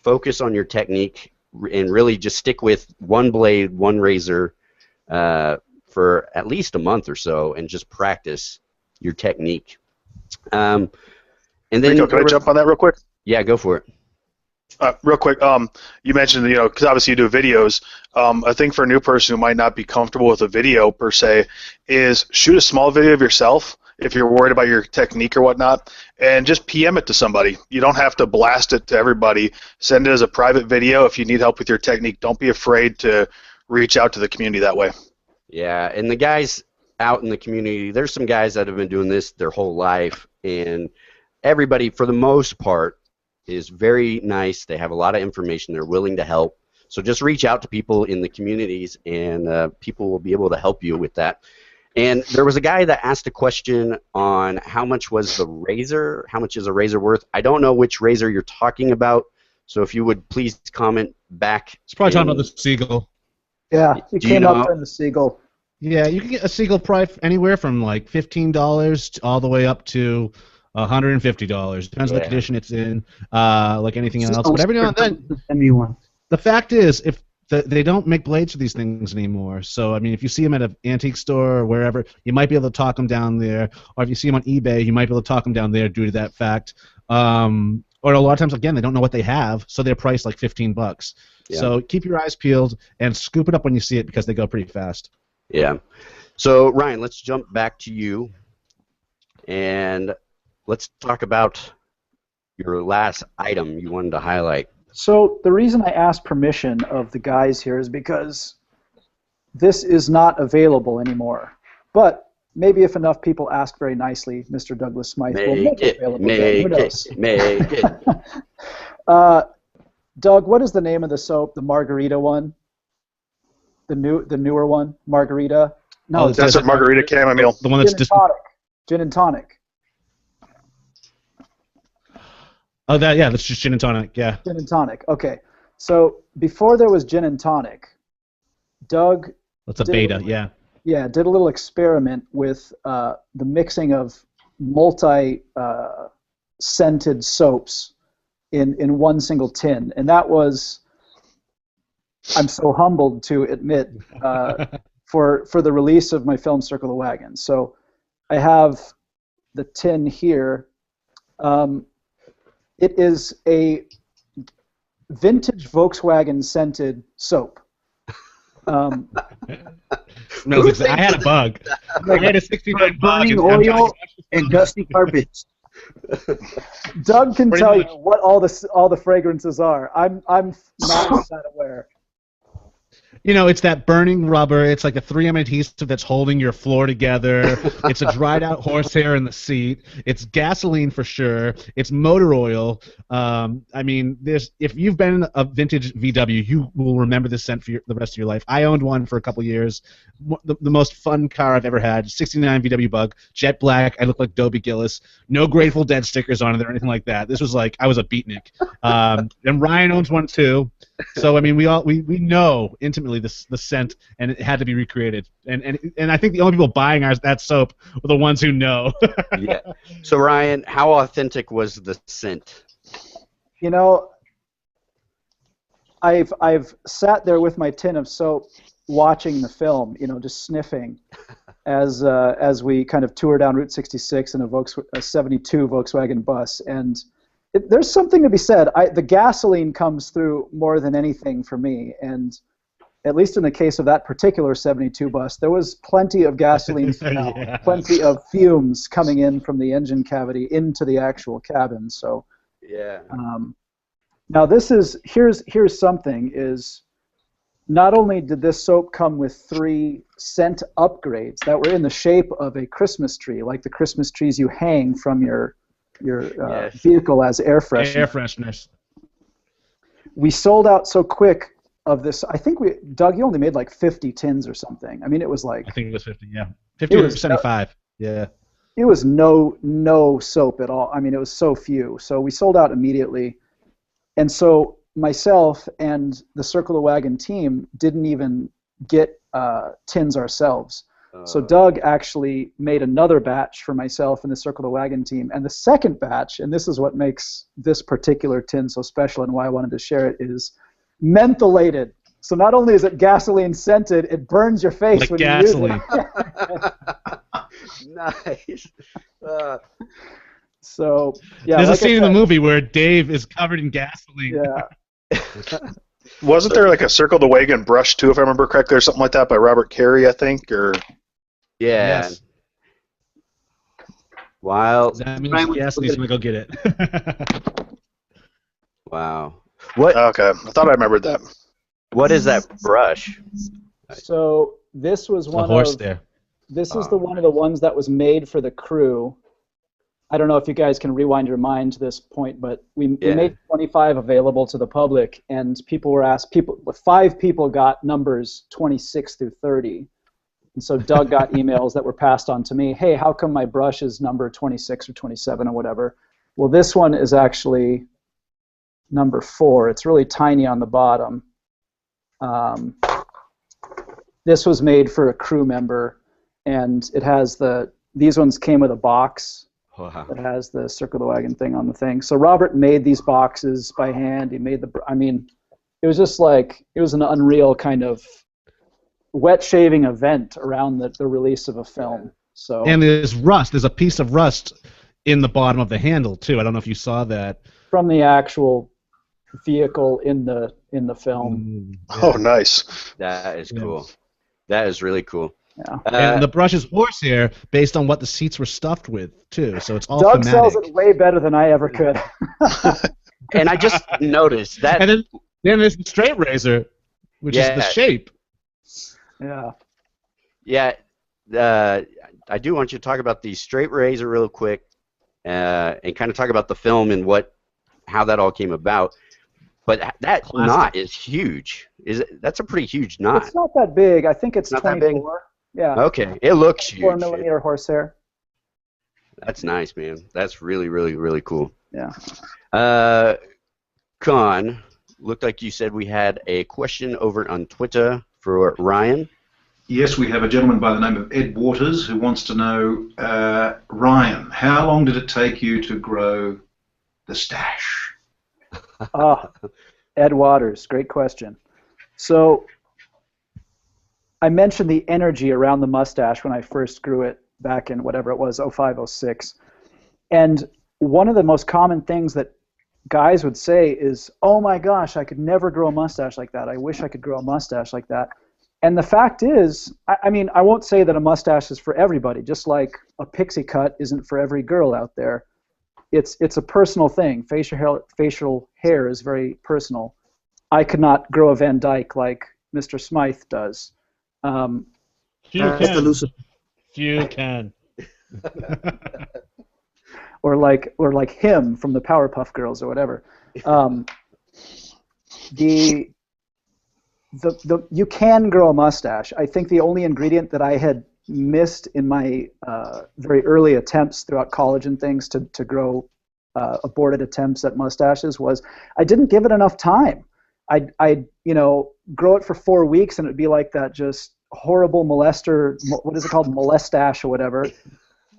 focus on your technique and really just stick with one blade, one razor for at least a month or so, and just practice your technique. And then, Rico, can I jump on that real quick? Yeah, go for it. Real quick, you mentioned, because obviously you do videos. I think for a new person who might not be comfortable with a video per se, is shoot a small video of yourself if you're worried about your technique or whatnot, and just PM it to somebody. You don't have to blast it to everybody. Send it as a private video. If you need help with your technique, don't be afraid to reach out to the community that way. Yeah, and the guys out in the community, there's some guys that have been doing this their whole life, and everybody, for the most part, is very nice. They have a lot of information. They're willing to help. So just reach out to people in the communities, and people will be able to help you with that. And there was a guy that asked a question on how much was the razor, how much is a razor worth. I don't know which razor you're talking about, so if you would please comment back. It's probably talking about the Seagull. Yeah, it came up during the Seagull. Yeah, you can get a Seagull price anywhere from like $15 all the way up to $150. Depends on the condition it's in, like anything else. But every now and then, the fact is, if they don't make blades for these things anymore. So, I mean, if you see them at an antique store or wherever, you might be able to talk them down there. Or if you see them on eBay, you might be able to talk them down there due to that fact. Or a lot of times, again, they don't know what they have, so they're priced like $15. Yeah. So keep your eyes peeled and scoop it up when you see it because they go pretty fast. Yeah. So, Ryan, let's jump back to you. And let's talk about your last item you wanted to highlight. So the reason I asked permission of the guys here is because this is not available anymore. But maybe if enough people ask very nicely, Mr. Douglas Smythe will make it available. Make it. Doug, what is the name of the soap? The Margarita one? The newer one? Margarita? No, that's a Margarita chamomile. The one that's Gin and tonic. Oh, that's just gin and tonic, yeah. Gin and tonic, okay. So before there was gin and tonic, Doug... That's a beta, yeah. Yeah, did a little experiment with the mixing of multi-scented soaps in one single tin. And that was, I'm so humbled to admit, for the release of my film Circle the Wagon. So I have the tin here. It is a vintage Volkswagen scented soap. I had a bug. I had a 69 burning oil and dusty carpets. Doug can tell you what all the fragrances are. I'm not that aware. It's that burning rubber. It's like a 3M adhesive that's holding your floor together. It's a dried out horsehair in the seat. It's gasoline for sure. It's motor oil. If you've been a vintage VW, you will remember this scent for the rest of your life. I owned one for a couple years. The most fun car I've ever had. 69 VW Bug, jet black. I look like Dobie Gillis. No Grateful Dead stickers on it or anything like that. This was like I was a beatnik. And Ryan owns one too. So we know intimately the scent, and it had to be recreated. And I think the only people buying that soap were the ones who know. Yeah. So Ryan, how authentic was the scent? I've sat there with my tin of soap, watching the film. Just sniffing, as we kind of tour down Route 66 in a 72 Volkswagen bus, and. There's something to be said. The gasoline comes through more than anything for me, and at least in the case of that particular 72 bus, there was plenty of gasoline smell, plenty of fumes coming in from the engine cavity into the actual cabin. So, yeah. Now here's something is. Not only did this soap come with 3 scent upgrades that were in the shape of a Christmas tree, like the Christmas trees you hang from your vehicle as air fresheners. Air fresheners. We sold out so quick this. I think Doug, you only made like 50 tins or something. I mean, it was like. I think it was 50. Yeah, 50 or 75. Yeah. It was no soap at all. I mean, it was so few. So we sold out immediately, and so myself and the Circle the Wagon team didn't even get tins ourselves. So Doug actually made another batch for myself and the Circle the Wagon team. And the second batch, and this is what makes this particular tin so special and why I wanted to share it, is mentholated. So not only is it gasoline scented, it burns your face like when gasoline. you use it. Nice. So yeah, there's like a scene in the movie where Dave is covered in gasoline. Yeah. Wasn't there like a Circle the Wagon brush too, if I remember correctly, or something like that by Robert Carey, I think, or? Yeah. Yes. Wow. That means gasoline's gonna go get it. Wow. What? Okay, I thought I remembered that. What is that brush? So this was one a horse of. there. This is one of the ones that was made for the crew. I don't know if you guys can rewind your mind to this point, but we made 25 available to the public, and people were asked. 5 people got numbers 26 through 30, and so Doug got emails that were passed on to me. Hey, how come my brush is number 26 or 27 or whatever? Well, this one is actually number 4. It's really tiny on the bottom. This was made for a crew member, and it has these ones came with a box. Wow. It has the Circle the Wagon thing on the thing. So Robert made these boxes by hand. He made it was just like, it was an unreal kind of wet shaving event around the release of a film. So. And there's rust. There's a piece of rust in the bottom of the handle too. I don't know if you saw that. From the actual vehicle in the film. Yeah. Oh, nice. That is cool. That is really cool. Yeah. And the brush is horsehair based on what the seats were stuffed with, too. So it's all Doug thematic. sells it way better than I ever could. And I just noticed that. And then there's the straight razor, which is the shape. Yeah. Yeah. I do want you to talk about the straight razor real quick, and kind of talk about the film and how that all came about. But that knot is huge. That's a pretty huge knot. It's not that big. I think it's not 24. that big? Yeah. Okay. It looks huge. 4mm horsehair. That's nice, man. That's really, really, really cool. Yeah. Con, looked like you said we had a question over on Twitter for Ryan. Yes, we have a gentleman by the name of Ed Waters who wants to know, Ryan, how long did it take you to grow the stash? Ed Waters, great question. So I mentioned the energy around the mustache when I first grew it back in whatever it was, 05, 06. And one of the most common things that guys would say is, oh my gosh, I could never grow a mustache like that. I wish I could grow a mustache like that. And the fact is, I mean, I won't say that a mustache is for everybody, just like a pixie cut isn't for every girl out there. It's a personal thing. Facial hair is very personal. I could not grow a Van Dyke like Mr. Smythe does. Few can. or like him from the Powerpuff Girls or whatever. You can grow a mustache. I think the only ingredient that I had missed in my very early attempts throughout college and things to grow aborted attempts at mustaches was I didn't give it enough time. I'd grow it for 4 weeks and it'd be like that just horrible molester, what is it called, molestache or whatever.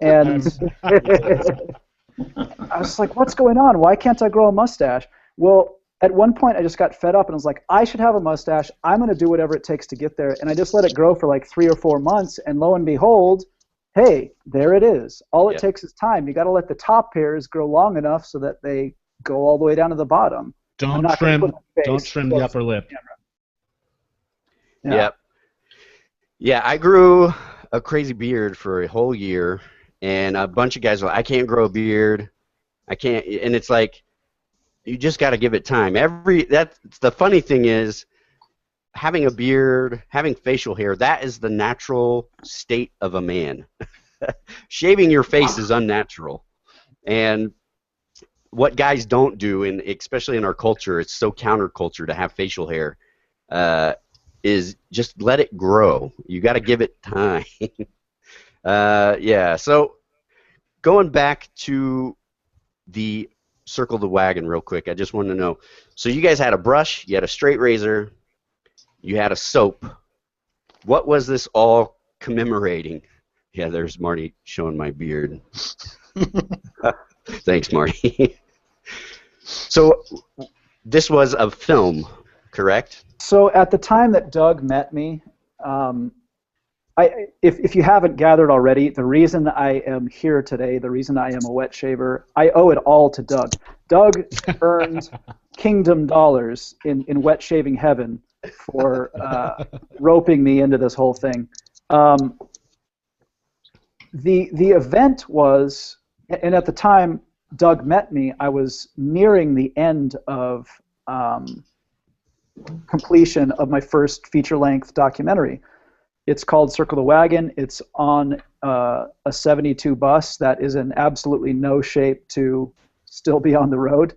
And I was like, what's going on? Why can't I grow a mustache? Well, at one point I just got fed up and I was like, I should have a mustache. I'm going to do whatever it takes to get there. And I just let it grow for like 3 or 4 months, and lo and behold, hey, there it is. All it takes is time. You got to let the top hairs grow long enough so that they go all the way down to the bottom. Don't trim the upper lip. Yeah. Yeah, I grew a crazy beard for a whole year, and a bunch of guys were like, I can't grow a beard. I can't, and it's like, you just got to give it time. That's the funny thing is, having a beard, having facial hair, that is the natural state of a man. Shaving your face is unnatural. And what guys don't do, and especially in our culture, it's so counterculture to have facial hair, is just let it grow. You got to give it time. Yeah, so going back to the circle the wagon real quick, I just wanted to know, so you guys had a brush, you had a straight razor, you had a soap. What was this all commemorating? Yeah, there's Marty showing my beard. Thanks, Marty. So this was a film, correct? So at the time that Doug met me, if you haven't gathered already, the reason I am here today, the reason I am a wet shaver, I owe it all to Doug. Doug earned kingdom dollars in wet shaving heaven for roping me into this whole thing. The event was, and at the time Doug met me, I was nearing the end of completion of my first feature-length documentary. It's called Circle the Wagon. It's on a 72 bus that is in absolutely no shape to still be on the road.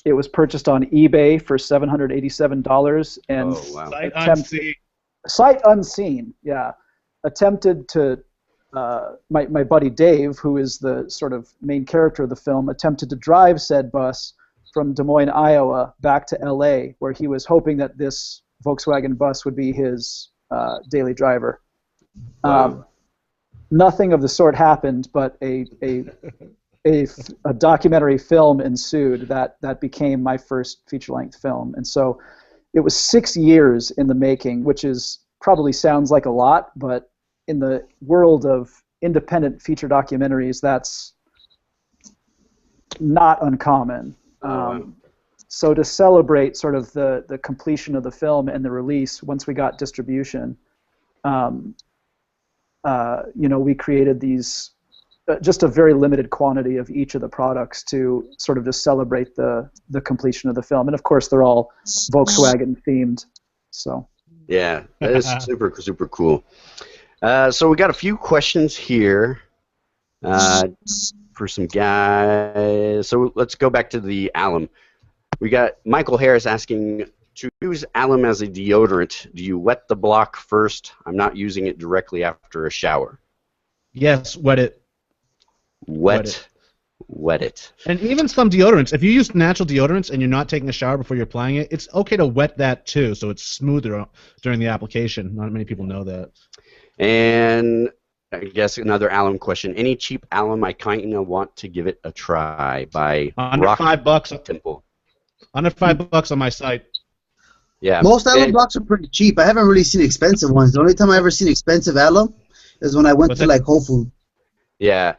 It was purchased on eBay for $787 and sight unseen. Yeah, attempted to. My buddy Dave, who is the sort of main character of the film, attempted to drive said bus from Des Moines, Iowa, back to L.A., where he was hoping that this Volkswagen bus would be his daily driver. Nothing of the sort happened, but a documentary film ensued that became my first feature-length film. And so it was 6 years in the making, which is probably sounds like a lot, but in the world of independent feature documentaries, that's not uncommon. So to celebrate sort of the completion of the film and the release, once we got distribution, we created these, just a very limited quantity of each of the products to sort of just celebrate the completion of the film. And of course, they're all Volkswagen themed. So. Yeah, that is super, super cool. So we got a few questions here for some guys. So let's go back to the alum. We got Michael Harris asking, to use alum as a deodorant, do you wet the block first? I'm not using it directly after a shower. Yes, wet it. Wet it. And even some deodorants, if you use natural deodorants and you're not taking a shower before you're applying it, it's okay to wet that too, so it's smoother during the application. Not many people know that. And I guess another alum question. Any cheap alum? I kind of want to give it a try. By under $5 Temple. Under $5 on my site. Yeah. Most alum blocks are pretty cheap. I haven't really seen expensive ones. The only time I ever seen expensive alum is when I went to like Whole Foods. Yeah,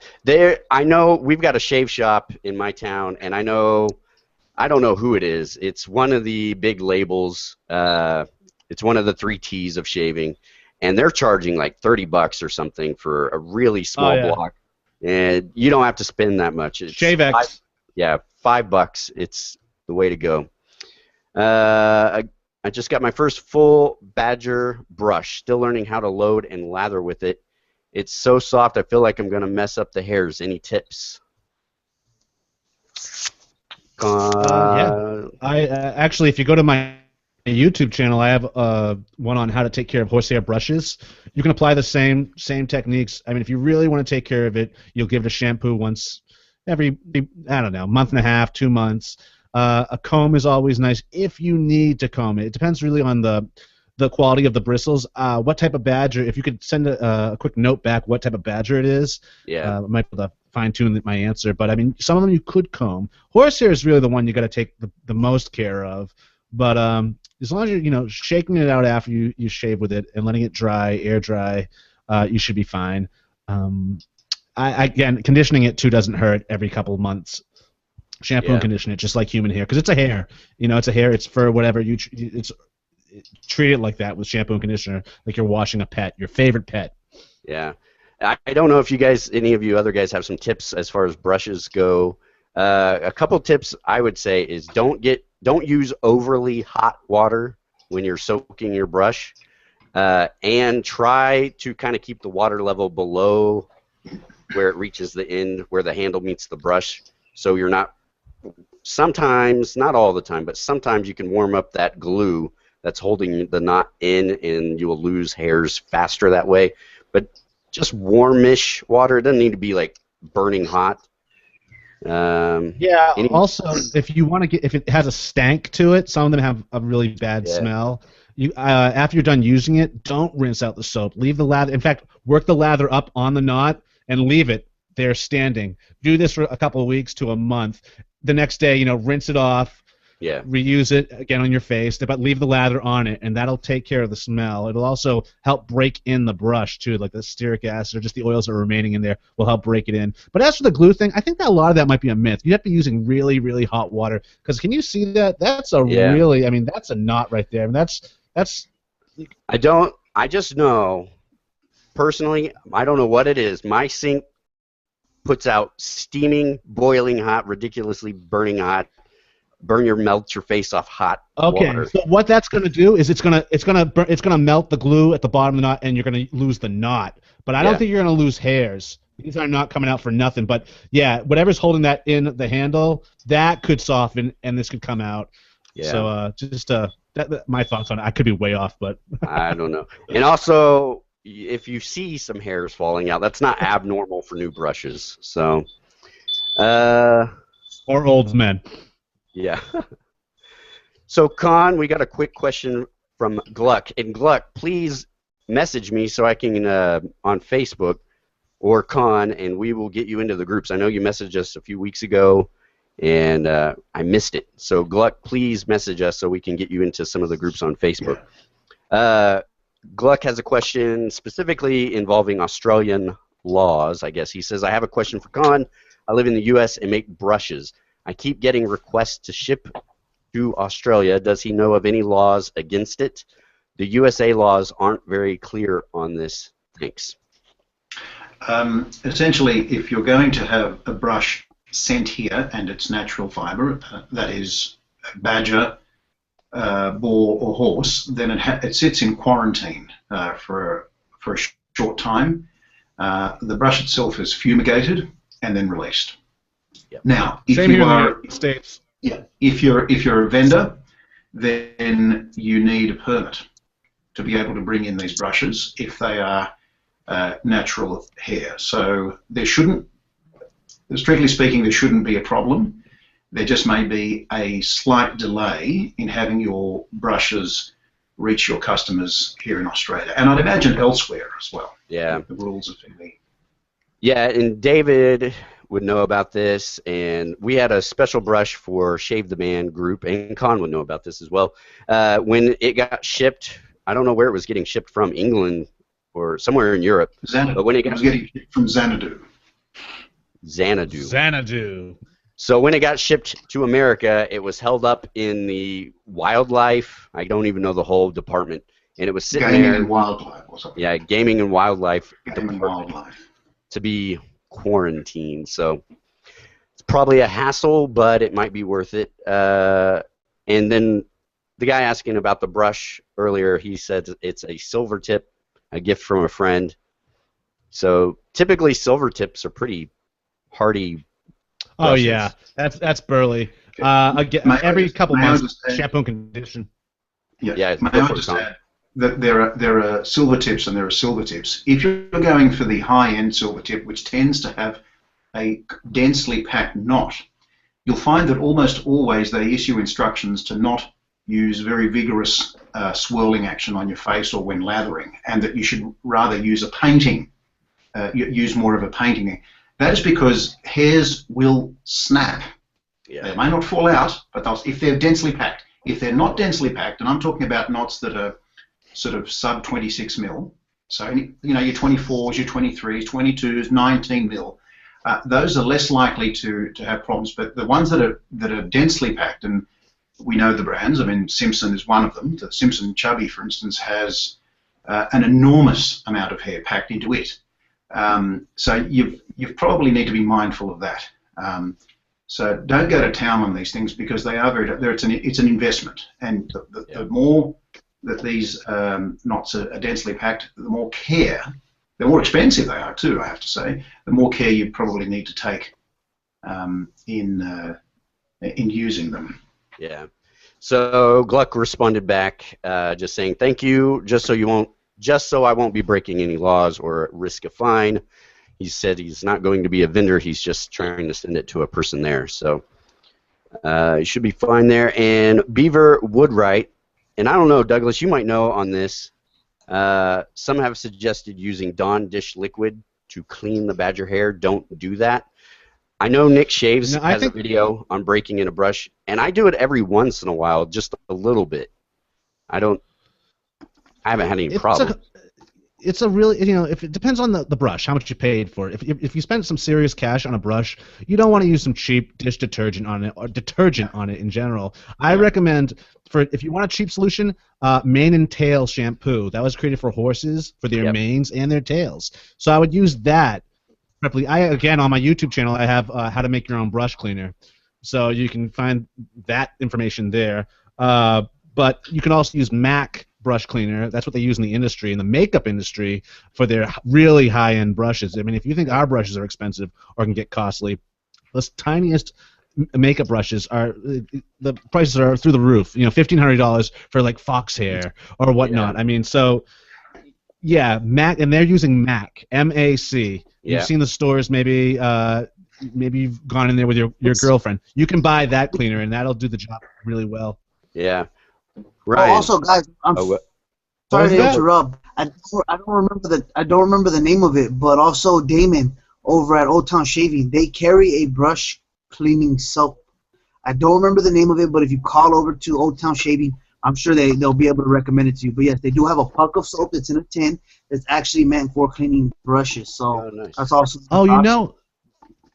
I know we've got a shave shop in my town, and I don't know who it is. It's one of the big labels. It's one of the 3 T's of shaving, and they're charging like $30 or something for a really small block, and you don't have to spend that much. It's ShaveX. $5. It's the way to go. I just got my first full Badger brush. Still learning how to load and lather with it. It's so soft, I feel like I'm going to mess up the hairs. Any tips? Yeah. I actually, if you go to my YouTube channel, I have one on how to take care of horsehair brushes. You can apply the same techniques. I mean, if you really want to take care of it, you'll give it a shampoo once every, I don't know, month and a half, 2 months. A comb is always nice if you need to comb it. It depends really on the quality of the bristles. What type of badger, if you could send a quick note back what type of badger it is, I might be able to fine-tune my answer. But, I mean, some of them you could comb. Horsehair is really the one you got to take the most care of. But as long as you're shaking it out after you shave with it and letting it dry, air dry, you should be fine. Again, conditioning it too doesn't hurt every couple of months. Shampoo and condition it just like human hair, because it's a hair. It's a hair. It's fur. Whatever treat it like that with shampoo and conditioner, like you're washing a pet, your favorite pet. Yeah, I don't know if any of you other guys have some tips as far as brushes go. A couple tips I would say is don't use overly hot water when you're soaking your brush, and try to kind of keep the water level below where it reaches the end, where the handle meets the brush, so you're not. Sometimes, not all the time, but sometimes you can warm up that glue that's holding the knot in, and you will lose hairs faster that way. But just warmish water. It doesn't need to be like burning hot. Also, if you want to if it has a stank to it, some of them have a really bad smell. You after you're done using it, don't rinse out the soap. Leave the lather. In fact, work the lather up on the knot and leave it there standing. Do this for a couple of weeks to a month. The next day, rinse it off. Yeah. Reuse it again on your face, but leave the lather on it, and that'll take care of the smell. It'll also help break in the brush too, like the stearic acid or just the oils that are remaining in there will help break it in. But as for the glue thing, I think that a lot of that might be a myth. You have to be using really, really hot water, because can you see that? That's a really, that's a knot right there. That's. I just know, personally, I don't know what it is. My sink puts out steaming, boiling hot, ridiculously burning hot. Melt your face off hot water. So what that's going to do is it's going to melt the glue at the bottom of the knot, and you're going to lose the knot. But I don't think you're going to lose hairs. These are not coming out for nothing. But yeah, whatever's holding that in the handle, that could soften, and this could come out. Yeah. So my thoughts on it. I could be way off, but I don't know. And also, if you see some hairs falling out, that's not abnormal for new brushes. So. Or old men. Yeah. So, Con, we got a quick question from Gluck. And Gluck, please message me so I can, on Facebook or Con, and we will get you into the groups. I know you messaged us a few weeks ago, and I missed it. So, Gluck, please message us so we can get you into some of the groups on Facebook. Gluck has a question specifically involving Australian laws, I guess. He says, I have a question for Con. I live in the U.S. and make brushes. I keep getting requests to ship to Australia. Does he know of any laws against it? The USA laws aren't very clear on this. Thanks. Essentially, if you're going to have a brush sent here and it's natural fiber, that is badger, boar, or horse, then it sits in quarantine for a short time. The brush itself is fumigated and then released. Yep. Now, if you are States. Yeah, if you're a vendor, then you need a permit to be able to bring in these brushes if they are natural hair. So strictly speaking, there shouldn't be a problem. There just may be a slight delay in having your brushes reach your customers here in Australia, and I'd imagine elsewhere as well. Yeah. The rules of the. Yeah, and David would know about this, and we had a special brush for Shave the Man group, and Con would know about this as well. When it got shipped, I don't know where it was getting shipped from, England or somewhere in Europe. Xanadu. But when it was getting shipped from Xanadu. Xanadu. So when it got shipped to America, it was held up in the wildlife, I don't even know the whole department, and it was sitting there. Gaming and wildlife or something. Yeah, gaming and wildlife. Gaming and wildlife. To be quarantined, so it's probably a hassle, but it might be worth it. And then the guy asking about the brush earlier, he said it's a silver tip, a gift from a friend. So typically silver tips are pretty hardy brushes. Oh yeah, that's burly. Every couple months, shampoo and condition. Yeah. May I just add that there are silver tips and there are silver tips. If you're going for the high-end silver tip, which tends to have a densely packed knot, you'll find that almost always they issue instructions to not use very vigorous swirling action on your face or when lathering, and that you should rather use a painting, use more of a painting. That is because hairs will snap. Yeah. They may not fall out, but if they're densely packed. If they're not densely packed, and I'm talking about knots that are sort of sub 26 mil, so your 24s, your 23s, 22s, 19 mil, those are less likely to have problems. But the ones that are densely packed, and we know the brands. I mean, Simpson is one of them. The Simpson Chubby, for instance, has an enormous amount of hair packed into it. So you probably need to be mindful of that. So don't go to town on these things because they are it's an investment, and the more that these knots are densely packed, the more care. The more expensive they are too, I have to say. The more care you probably need to take in using them. Yeah. So Gluck responded back, just saying thank you, just so I won't be breaking any laws or risk a fine. He said he's not going to be a vendor. He's just trying to send it to a person there. So you should be fine there. And Beaver Woodwright, and I don't know, Douglas, you might know on this. Some have suggested using Dawn dish liquid to clean the badger hair. Don't do that. I know Nick Shaves has a video on breaking in a brush, and I do it every once in a while, just a little bit. I haven't had any problems. It's a really, if it depends on the brush, how much you paid for it. If you spend some serious cash on a brush, you don't want to use some cheap dish detergent on it, or detergent on it in general. I recommend, if you want a cheap solution, mane and tail shampoo. That was created for horses, for their manes and their tails. So I would use that. Again, on my YouTube channel, I have how to make your own brush cleaner. So you can find that information there. But you can also use MAC brush cleaner. That's what they use in the industry, in the makeup industry, for their really high-end brushes. I mean, if you think our brushes are expensive or can get costly, the tiniest makeup brushes the prices are through the roof. $1,500 for like fox hair or whatnot. I mean, so yeah, MAC, and they're using MAC, M-A-C. You've seen the stores, maybe you've gone in there with your girlfriend. You can buy that cleaner, and that'll do the job really well. Yeah. Right. Oh, also, guys, I'm sorry to interrupt. I don't remember the name of it, but also Damon over at Old Town Shaving, they carry a brush cleaning soap. I don't remember the name of it, but if you call over to Old Town Shaving, I'm sure they'll be able to recommend it to you. But yes, they do have a puck of soap that's in a tin that's actually meant for cleaning brushes. So that's awesome. Oh,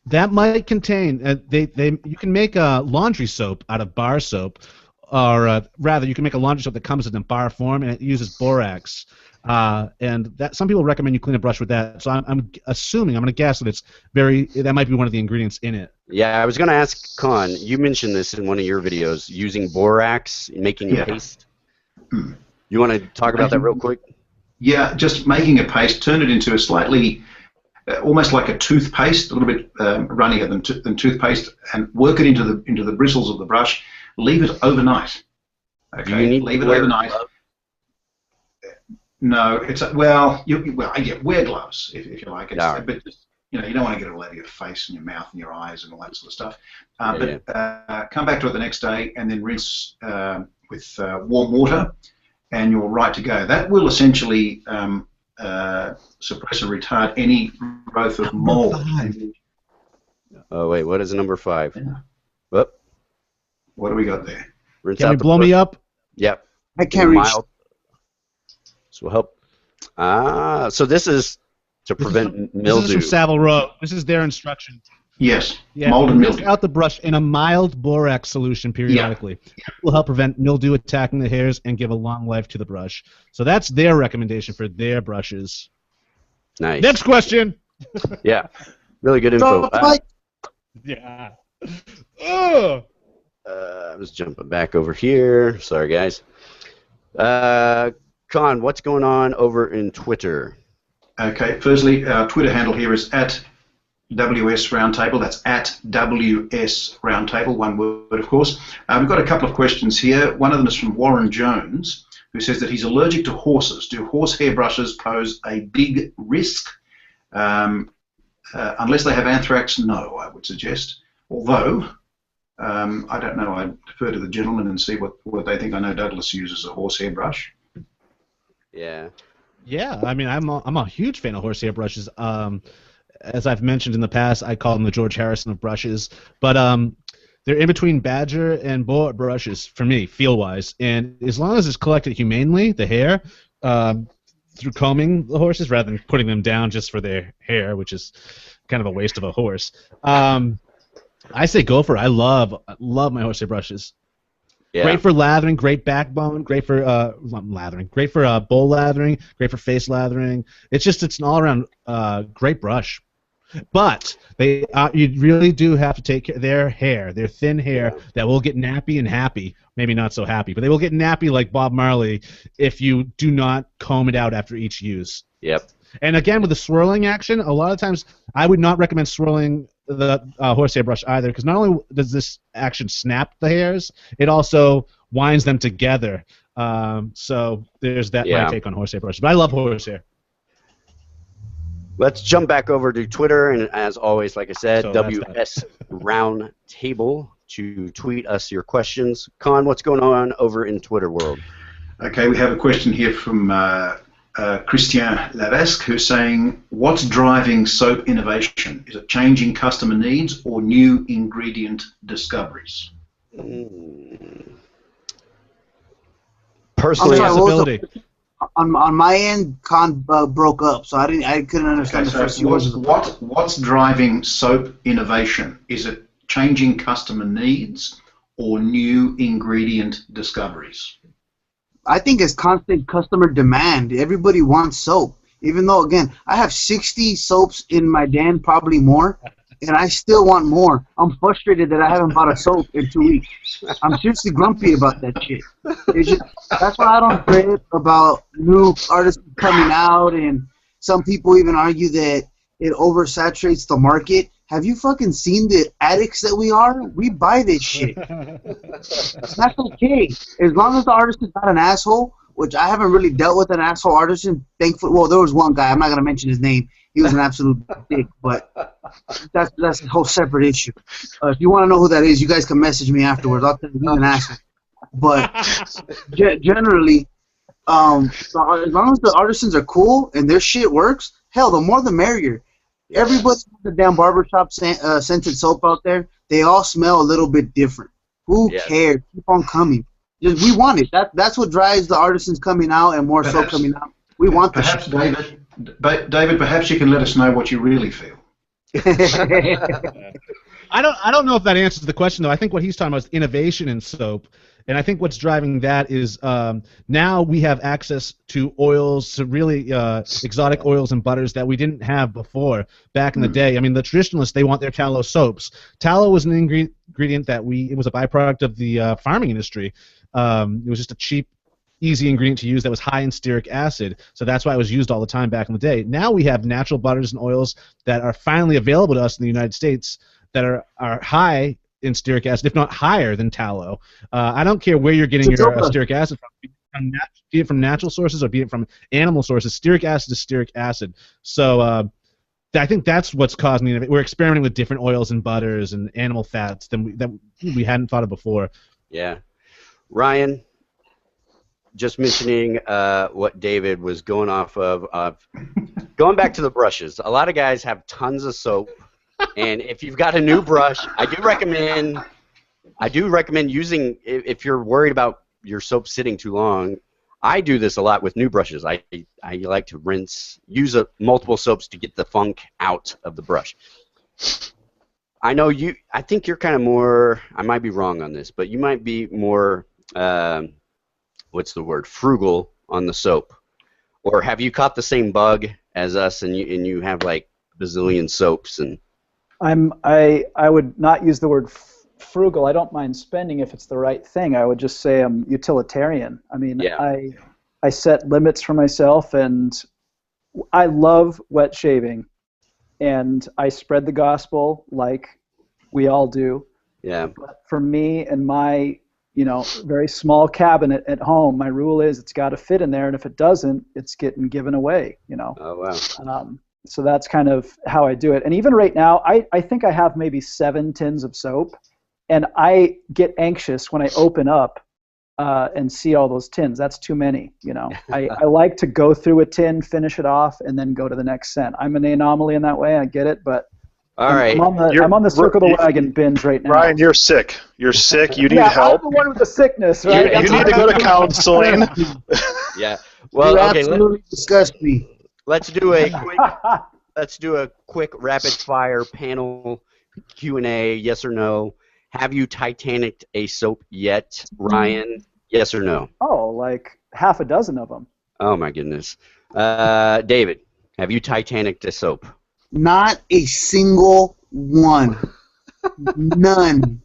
that might contain you can make a laundry soap out of bar soap. Or rather, you can make a laundry soap that comes in a bar form, and it uses borax. And that some people recommend you clean a brush with that. So I'm assuming, I'm going to guess that that might be one of the ingredients in it. Yeah, I was going to ask Con. You mentioned this in one of your videos, using borax, making a paste. You want to talk about that real quick? Yeah, just making a paste, turn it into a slightly, almost like a toothpaste, a little bit runnier than toothpaste, and work it into the bristles of the brush. Leave it overnight. Okay, leave it overnight. No, it's wear gloves if you like. But just, you don't want to get it all over your face and your mouth and your eyes and all that sort of stuff. Come back to it the next day and then rinse with warm water, and you're right to go. That will essentially suppress or retard any growth of mold. Oh wait, what is number 5? Yeah. Whoop. What do we got there? Rinse Can you blow me up? Yep. I can't reach. This will help. So this is to prevent mildew. This is from Savile Row. This is their instruction. Yes. Yeah, mold and mildew. Out the brush in a mild borax solution periodically. Yeah. It will help prevent mildew attacking the hairs and give a long life to the brush. So that's their recommendation for their brushes. Nice. Next question. Yeah. Really good info. Yeah. I was jumping back over here. Sorry, guys. Con, what's going on over in Twitter? Okay, firstly, our Twitter handle here is @WS Roundtable. That's @WS Roundtable, one word, of course. We've got a couple of questions here. One of them is from Warren Jones, who says that he's allergic to horses. Do horse hair brushes pose a big risk? Unless they have anthrax, no, I would suggest. Although, I don't know, I'd defer to the gentleman and see what they think. I know Douglas uses a horsehair brush. Yeah. Yeah, I mean, I'm a huge fan of horsehair brushes. As I've mentioned in the past, I call them the George Harrison of brushes. But they're in between badger and boa brushes for me, feel-wise. And as long as it's collected humanely, the hair, through combing the horses rather than putting them down just for their hair, which is kind of a waste of a horse. I say go for it. I love my horsehair brushes. Yeah. Great for lathering, great backbone, great for lathering, great for bowl lathering, great for face lathering. It's an all-around great brush. But you really do have to take care of their hair, their thin hair that will get nappy and happy. Maybe not so happy, but they will get nappy like Bob Marley if you do not comb it out after each use. Yep. And again, with the swirling action, a lot of times I would not recommend swirling the horsehair brush either, because not only does this action snap the hairs, it also winds them together. So there's that my take on horsehair brushes. But I love horsehair. Let's jump back over to Twitter, and as always, like I said, WS Roundtable to tweet us your questions. Con, what's going on over in Twitter world? Okay, we have a question here from Christian Lavesque, who's saying, what's driving soap innovation? Is it changing customer needs or new ingredient discoveries? Personally, accessibility. On my end, Con broke up, so I couldn't understand the first few words. What's driving soap innovation? Is it changing customer needs or new ingredient discoveries? I think it's constant customer demand. Everybody wants soap. Even though, again, I have 60 soaps in my den, probably more, and I still want more. I'm frustrated that I haven't bought a soap in 2 weeks. I'm seriously grumpy about that shit. That's why I don't dread about new artists coming out, and some people even argue that it oversaturates the market. Have you fucking seen the addicts that we are? We buy this shit. That's okay. As long as the artist is not an asshole, which I haven't really dealt with an asshole artisan, thankfully. Well, there was one guy. I'm not going to mention his name. He was an absolute dick, but that's a whole separate issue. If you want to know who that is, you guys can message me afterwards. I'll tell you he's an asshole. But generally, as long as the artisans are cool and their shit works, hell, the more the merrier. Everybody has the damn barbershop scented soap out there. They all smell a little bit different. Who cares? Keep on coming. We want it. That's what drives the artisans coming out and more soap coming out. We want the shit. David, perhaps you can let us know what you really feel. I don't know if that answers the question, though. I think what he's talking about is innovation in soap. And I think what's driving that is now we have access to oils, to really exotic oils and butters that we didn't have before back in the day. I mean, the traditionalists, they want their tallow soaps. Tallow was an ingredient that it was a byproduct of the farming industry. It was just a cheap, easy ingredient to use that was high in stearic acid. So that's why it was used all the time back in the day. Now we have natural butters and oils that are finally available to us in the United States that are high in stearic acid, if not higher than tallow. I don't care where you're getting your stearic acid from, be it from natural sources or be it from animal sources. Stearic acid is stearic acid. So I think that's what's causing it. We're experimenting with different oils and butters and animal fats that we hadn't thought of before. Yeah. Ryan, just mentioning what David was going off of, going back to the brushes. A lot of guys have tons of soap. And if you've got a new brush, I do recommend using, if you're worried about your soap sitting too long, I do this a lot with new brushes. I like to use multiple soaps to get the funk out of the brush. I think you're kind of more, I might be wrong on this, but you might be more, frugal on the soap. Or have you caught the same bug as us and you have like bazillion soaps and... I would not use the word frugal. I don't mind spending if it's the right thing. I would just say I'm utilitarian. I mean, I set limits for myself, and I love wet shaving, and I spread the gospel like we all do. Yeah. But for me and my, very small cabinet at home, my rule is it's got to fit in there, and if it doesn't, it's getting given away. Oh wow. So that's kind of how I do it. And even right now, I think I have maybe 7 tins of soap, and I get anxious when I open up and see all those tins. That's too many, I like to go through a tin, finish it off, and then go to the next scent. I'm an anomaly in that way. I get it, but I'm on the circle the wagon binge right now. Ryan, you're sick. You're sick. You need help. I'm the one with the sickness, right? You need to go to counseling. Yeah. Well, you absolutely disgust me. Let's do a quick rapid fire panel Q&A. Yes or no? Have you Titanicked a soap yet, Ryan? Yes or no? Oh, like half a dozen of them. Oh my goodness. David, have you Titanicked a soap? Not a single one. None.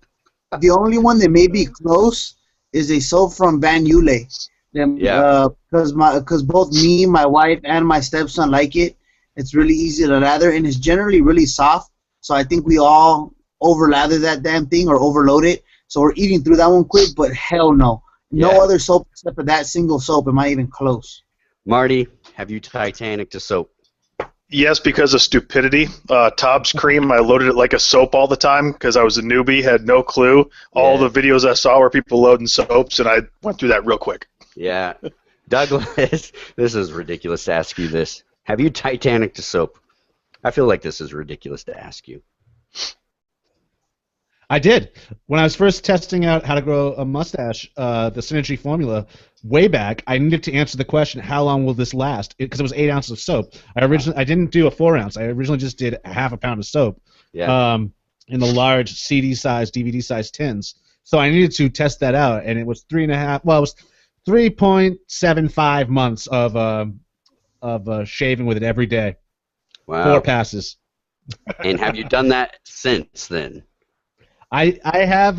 The only one that may be close is a soap from Van Yule. Yeah. Because both me, my wife, and my stepson like it. It's really easy to lather, and it's generally really soft. So I think we all over lather that damn thing or overload it. So we're eating through that one quick. But hell no, No other soap except for that single soap am I even close. Marty, have you Titanic to soap? Yes, because of stupidity. Tob's Cream, I loaded it like a soap all the time because I was a newbie, had no clue. All the videos I saw were people loading soaps, and I went through that real quick. Yeah. Douglas, this is ridiculous to ask you this. Have you Titanic to soap? I feel like this is ridiculous to ask you. I did. When I was first testing out how to grow a mustache, the Synergy formula, way back, I needed to answer the question, how long will this last? Because it was 8 ounces of soap. I didn't do a 4 ounce. I originally just did a half a pound of soap in the large CD size, DVD size tins. So I needed to test that out, and it was 3.75 months of shaving with it every day. Wow. 4 passes. And have you done that since then? I have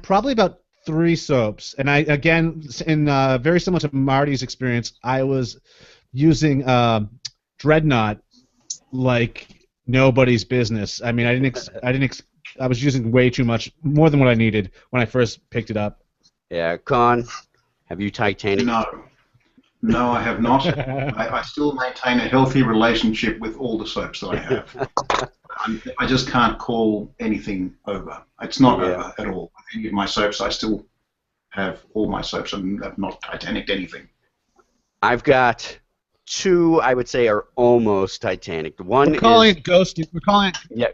probably about 3 soaps, and very similar to Marty's experience, I was using Dreadnought like nobody's business. I mean, I was using way too much, more than what I needed when I first picked it up. Yeah, Con, have you Titanic? No, I have not. I still maintain a healthy relationship with all the soaps that I have. I just can't call anything over. It's not over at all. With any of my soaps, I still have all my soaps and have not Titanic'd anything. I've got 2, I would say, are almost Titanic. One We're calling it ghosting. We're calling it... Yeah.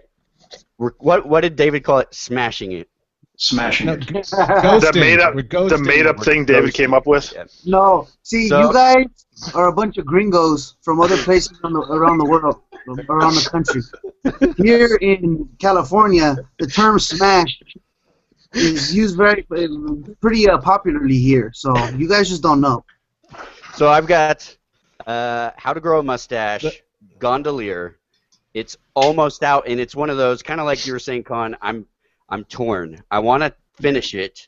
What did David call it? Smashing it. Smashing it. The made-up thing David came up with? Yeah. No. See, you guys are a bunch of gringos from other places around the world, around the country. Here in California, the term smash is used pretty popularly here. So you guys just don't know. So I've got How to Grow a Mustache, Gondolier. It's almost out, and it's one of those, kind of like you were saying, Con, I'm torn. I want to finish it,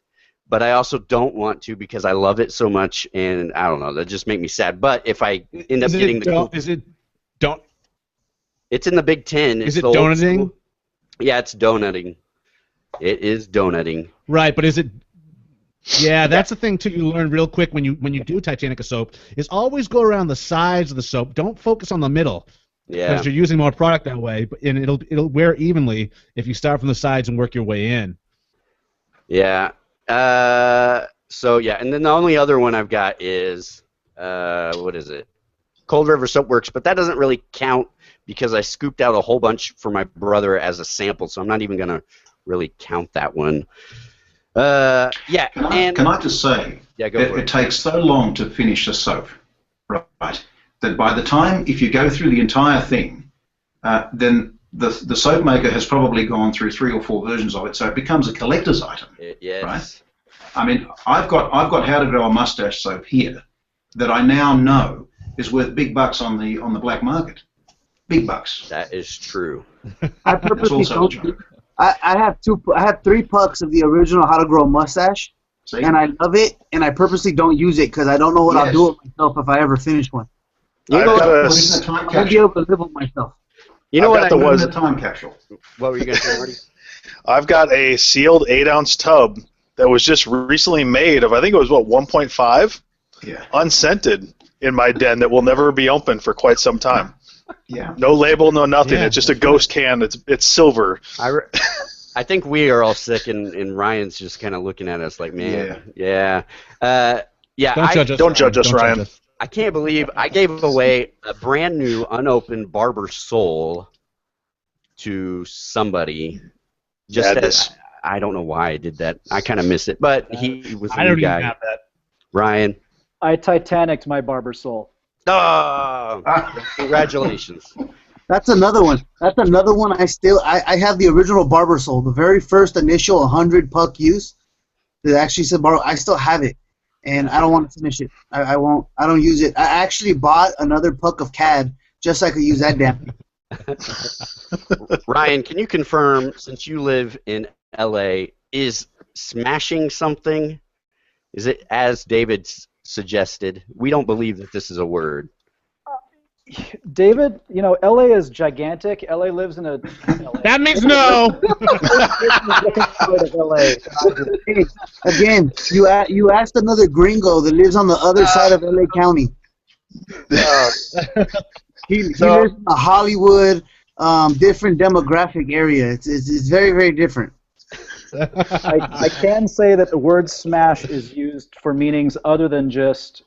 but I also don't want to because I love it so much, and I don't know, that just make me sad. But if I end up getting it's in the Big Ten. Is it donuting? Yeah, it's donutting. It is donutting. Right, but is it... Yeah, that's the thing, too, you learn real quick when you do Titanic soap, is always go around the sides of the soap. Don't focus on the middle. Yeah. Because you're using more product that way, and it'll wear evenly if you start from the sides and work your way in. Yeah. So, yeah, and then the only other one I've got is, what is it? Cold River Soap Works, but that doesn't really count because I scooped out a whole bunch for my brother as a sample, so I'm not even going to really count that one. Yeah. Can I just say, it takes so long to finish a soap, right, that by the time, if you go through the entire thing, then the soap maker has probably gone through 3 or 4 versions of it, so it becomes a collector's item. Yes. Right? I mean, I've got How to Grow a Mustache soap here that I now know is worth big bucks on the black market. Big bucks. That is true. I purposely don't. I have 3 pucks of the original How to Grow a Mustache, and I love it, and I purposely don't use it because I don't know what I'll do with myself if I ever finish one. I'll be able to live with myself. You know what? Was a time capsule. What were you going to say, Marty? I've got a sealed 8-ounce tub that was just recently made of, I think it was, 1.5? Yeah. Unscented in my den that will never be open for quite some time. Yeah. No label, no nothing. Yeah, it's just a ghost can. It's silver. I think we are all sick, and Ryan's just kind of looking at us like, man, yeah. Don't judge us, Ryan. I can't believe I gave away a brand new unopened Barber Soul to somebody. I don't know why I did that. I kind of miss it, but he was a new guy. Even have that. Ryan. I Titanic'd my Barber Soul. Oh, congratulations. That's another one. I have the original Barber Soul, the very first initial 100 puck use. That actually said Barber. I still have it, and I don't want to finish it. I won't. I don't use it. I actually bought another puck of CAD just so I could use that damn thing. Ryan, can you confirm, since you live in LA, is smashing something? Is it as David suggested? We don't believe that this is a word. David, you know, LA is gigantic. LA lives in a. That means no. Again, you asked another gringo that lives on the other side of LA County. He lives in a Hollywood, different demographic area. It's very, very different. I can say that the word smash is used for meanings other than just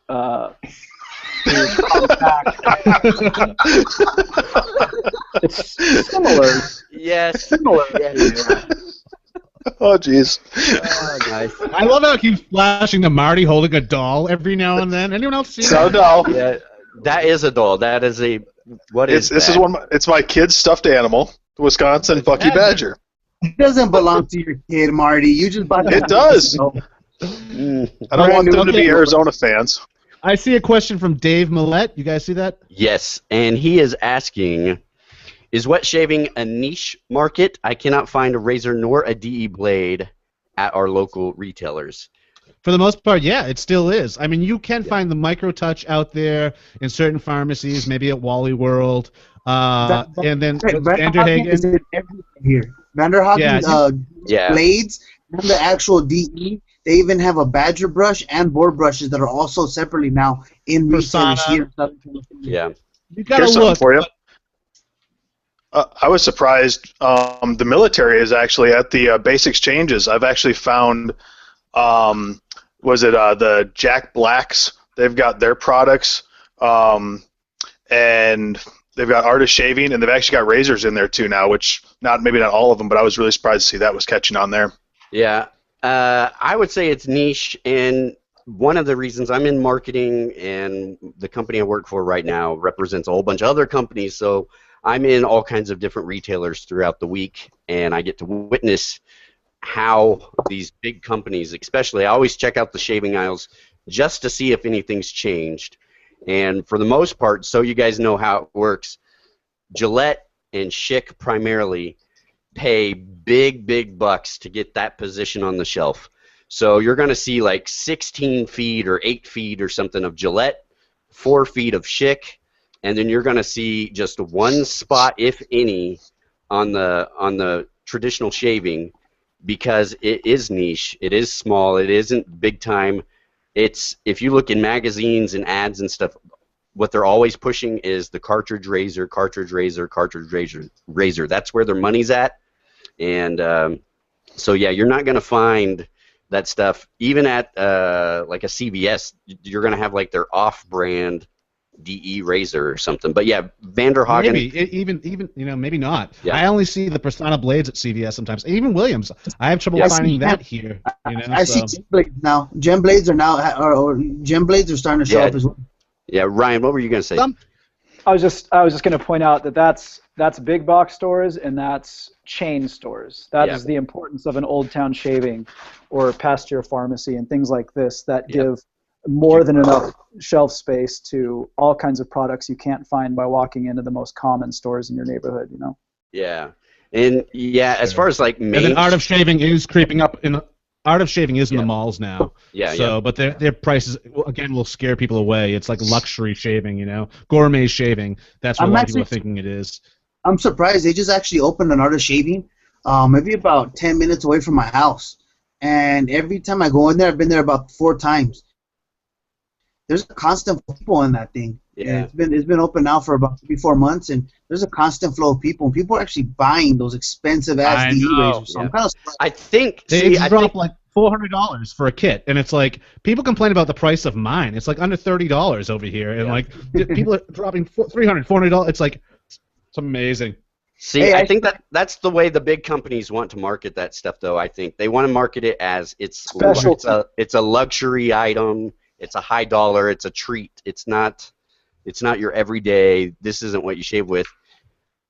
it's similar. Yes. Similar. Yeah. Oh, jeez. Oh, nice. I love how he keeps flashing to Marty holding a doll every now and then. Anyone else see that? doll. Yeah, that is a doll. That is a. What is This that? is it's my kid's stuffed animal, the Wisconsin Bucky Badger. It doesn't belong to your kid, Marty. You just bought It does. I don't want them to be Arizona fans. I see a question from Dave Millette. You guys see that? Yes, and he is asking, is wet shaving a niche market? I cannot find a razor nor a DE blade at our local retailers. For the most part, yeah, it still is. I mean, you can find the micro touch out there in certain pharmacies, maybe at Wally World, and then Vanderhagen is everything here. Vanderhagen blades and the actual DE. They even have a badger brush and board brushes that are also separately now in retailers here in Southern California. Yeah. You gotta Here's look. something for you. I was surprised. The military is actually at the base exchanges. I've actually found, the Jack Blacks? They've got their products, and they've got Artist Shaving, and they've actually got razors in there too now, which maybe not all of them, but I was really surprised to see that was catching on there. Yeah. I would say it's niche, and one of the reasons I'm in marketing, and the company I work for right now represents a whole bunch of other companies, so I'm in all kinds of different retailers throughout the week, and I get to witness how these big companies, especially, I always check out the shaving aisles just to see if anything's changed, and for the most part, so you guys know how it works, Gillette and Schick primarily pay big bucks to get that position on the shelf. So you're going to see like 16 feet or 8 feet or something of Gillette, 4 feet of Schick, and then you're going to see just one spot, if any, on the traditional shaving, because it is niche, it is small, it isn't big time. It's, if you look in magazines and ads and stuff, what they're always pushing is the cartridge razor, cartridge razor, cartridge razor. That's where their money's at. And so, yeah, you're not going to find that stuff. Even at like a CVS, you're going to have like their off-brand DE razor or something. But, yeah, Vanderhagen. Maybe, even maybe not. Yeah. I only see the Persona blades at CVS sometimes. Even Williams. I have trouble finding that here. I see gem blades now. Gem blades are now, or gem blades are starting to show up as well. Yeah, Ryan, what were you going to say? I was just going to point out that that's big box stores and that's chain stores. That is the importance of an Old Town Shaving or Pasteur Pharmacy and things like this that give more than enough shelf space to all kinds of products you can't find by walking into the most common stores in your neighborhood, you know? Yeah. And, yeah, as far as, like, and then Art of Shaving is creeping up in the... Art of Shaving is in the malls now. But their prices, again, will scare people away. It's like luxury shaving, you know? Gourmet shaving. That's what a lot of people are thinking it is. I'm surprised. They just actually opened an Art of Shaving maybe about 10 minutes away from my house. And every time I go in there, I've been there about 4 times. There's a constant flow of people in that thing. Yeah. It's been open now for about 3-4 months, and there's a constant flow of people. And people are actually buying those expensive-ass DE razors. So I'm kind of surprised. I think... They drop like $400 for a kit, and it's like, people complain about the price of mine. It's like under $30 over here, and like people are dropping $300, $400. It's like, it's amazing. See, I think that's the way the big companies want to market that stuff, though. I think they want to market it as it's a luxury item, it's a high dollar, it's a treat. It's not your everyday. This isn't what you shave with.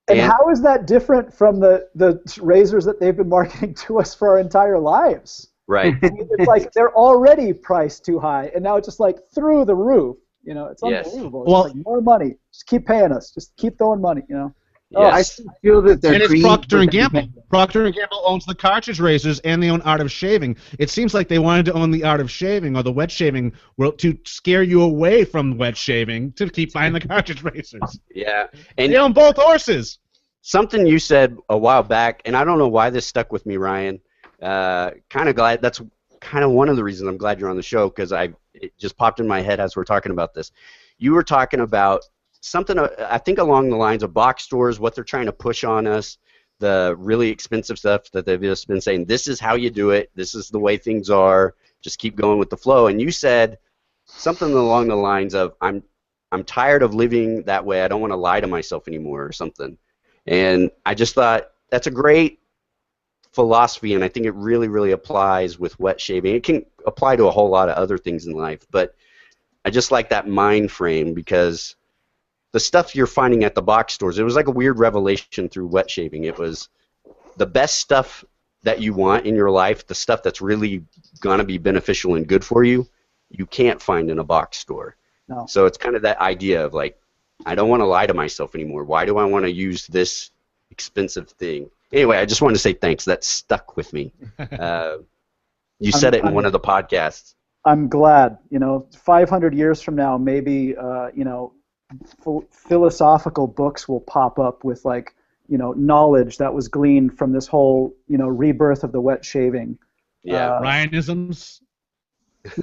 And how is that different from the razors that they've been marketing to us for our entire lives? Right. I mean, it's like they're already priced too high, and now it's just like through the roof. You know, it's unbelievable. It's like more money. Just keep paying us. Just keep throwing money. You know. Oh, I still feel that they're and it's green. Procter & Gamble. Procter & Gamble owns the cartridge razors, and they own Art of Shaving. It seems like they wanted to own the Art of Shaving or the wet shaving world to scare you away from wet shaving to keep buying the cartridge razors. Yeah. And they own both horses. Something you said a while back, and I don't know why this stuck with me, Ryan. Kind of glad. That's kind of one of the reasons I'm glad you're on the show, because it just popped in my head as we're talking about this. You were talking about something, I think, along the lines of box stores, what they're trying to push on us, the really expensive stuff that they've just been saying, this is how you do it, this is the way things are, just keep going with the flow. And you said something along the lines of, I'm tired of living that way, I don't want to lie to myself anymore, or something. And I just thought, that's a great philosophy, and I think it really, really applies with wet shaving. It can apply to a whole lot of other things in life, but I just like that mind frame, because the stuff you're finding at the box stores, it was like a weird revelation through wet shaving. It was the best stuff that you want in your life, the stuff that's really going to be beneficial and good for you, you can't find in a box store. No. So it's kind of that idea of like, I don't want to lie to myself anymore. Why do I want to use this expensive thing? Anyway, I just wanted to say thanks. That stuck with me. You said it in one of the podcasts. I'm glad. 500 years from now, maybe, philosophical books will pop up with knowledge that was gleaned from this whole rebirth of the wet shaving. Yeah, Ryanisms.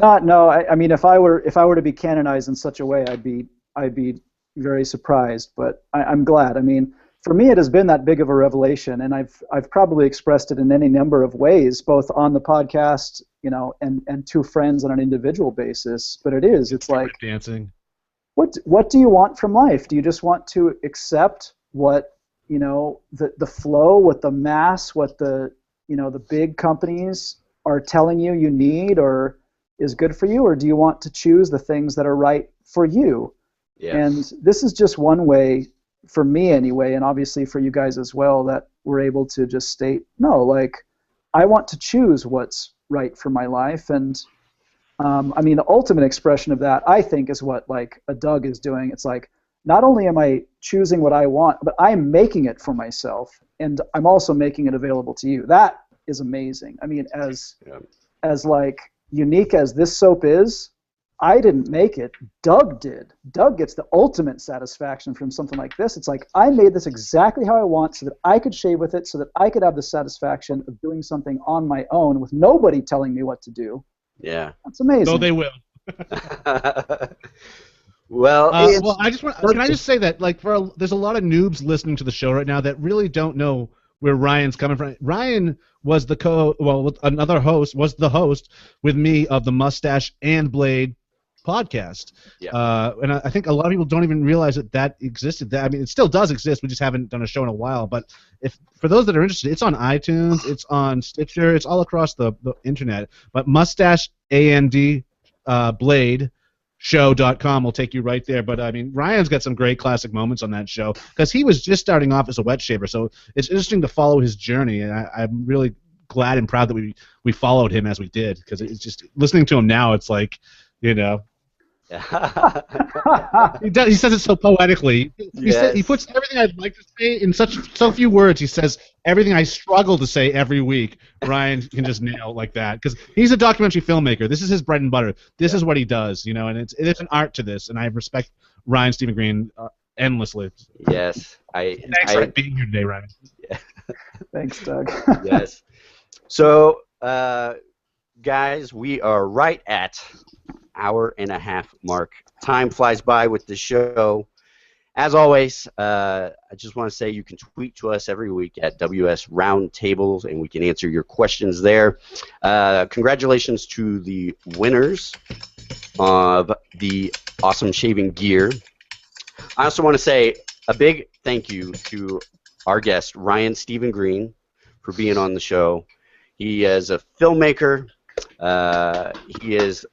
I mean, if I were to be canonized in such a way, I'd be very surprised. But I'm glad. I mean, for me, it has been that big of a revelation, and I've probably expressed it in any number of ways, both on the podcast, and to friends on an individual basis. But it's like dancing. What do you want from life? Do you just want to accept what the flow, what the mass, what the big companies are telling you need or is good for you, or do you want to choose the things that are right for you? Yeah. And this is just one way, for me anyway, and obviously for you guys as well, that we're able to just state, no, I want to choose what's right for my life. And I mean, the ultimate expression of that, I think, is what a Doug is doing. It's like, not only am I choosing what I want, but I'm making it for myself, and I'm also making it available to you. That is amazing. I mean, as unique as this soap is, I didn't make it. Doug did. Doug gets the ultimate satisfaction from something like this. It's like, I made this exactly how I want so that I could shave with it, so that I could have the satisfaction of doing something on my own with nobody telling me what to do. Yeah. That's amazing. No, they will. Well, I just want. Can I just say that, there's a lot of noobs listening to the show right now that really don't know where Ryan's coming from. Ryan was another host, was the host with me of the Moustache and Blade podcast. Yeah. And I think a lot of people don't even realize that existed. I mean, it still does exist. We just haven't done a show in a while. But for those that are interested, it's on iTunes, it's on Stitcher, it's all across the internet. But Moustache and Blade show.com will take you right there. But I mean, Ryan's got some great classic moments on that show because he was just starting off as a wet shaver, so it's interesting to follow his journey, and I'm really glad and proud that we followed him as we did, because it's just listening to him now, it's like, he says it so poetically. He puts everything I'd like to say in so few words. He says everything I struggle to say every week. Ryan can just nail like that, because he's a documentary filmmaker. This is his bread and butter. This is what he does, and it's an art to this. And I respect Ryan Stephen Green endlessly. Yes, thanks for being here today, Ryan. Yeah. Thanks, Doug. Yes. So, guys, we are right at hour-and-a-half mark. Time flies by with the show. As always, I just want to say you can tweet to us every week at WS Roundtables, and we can answer your questions there. Congratulations to the winners of the awesome shaving gear. I also want to say a big thank you to our guest, Ryan Stephen Green, for being on the show. He is a filmmaker. He is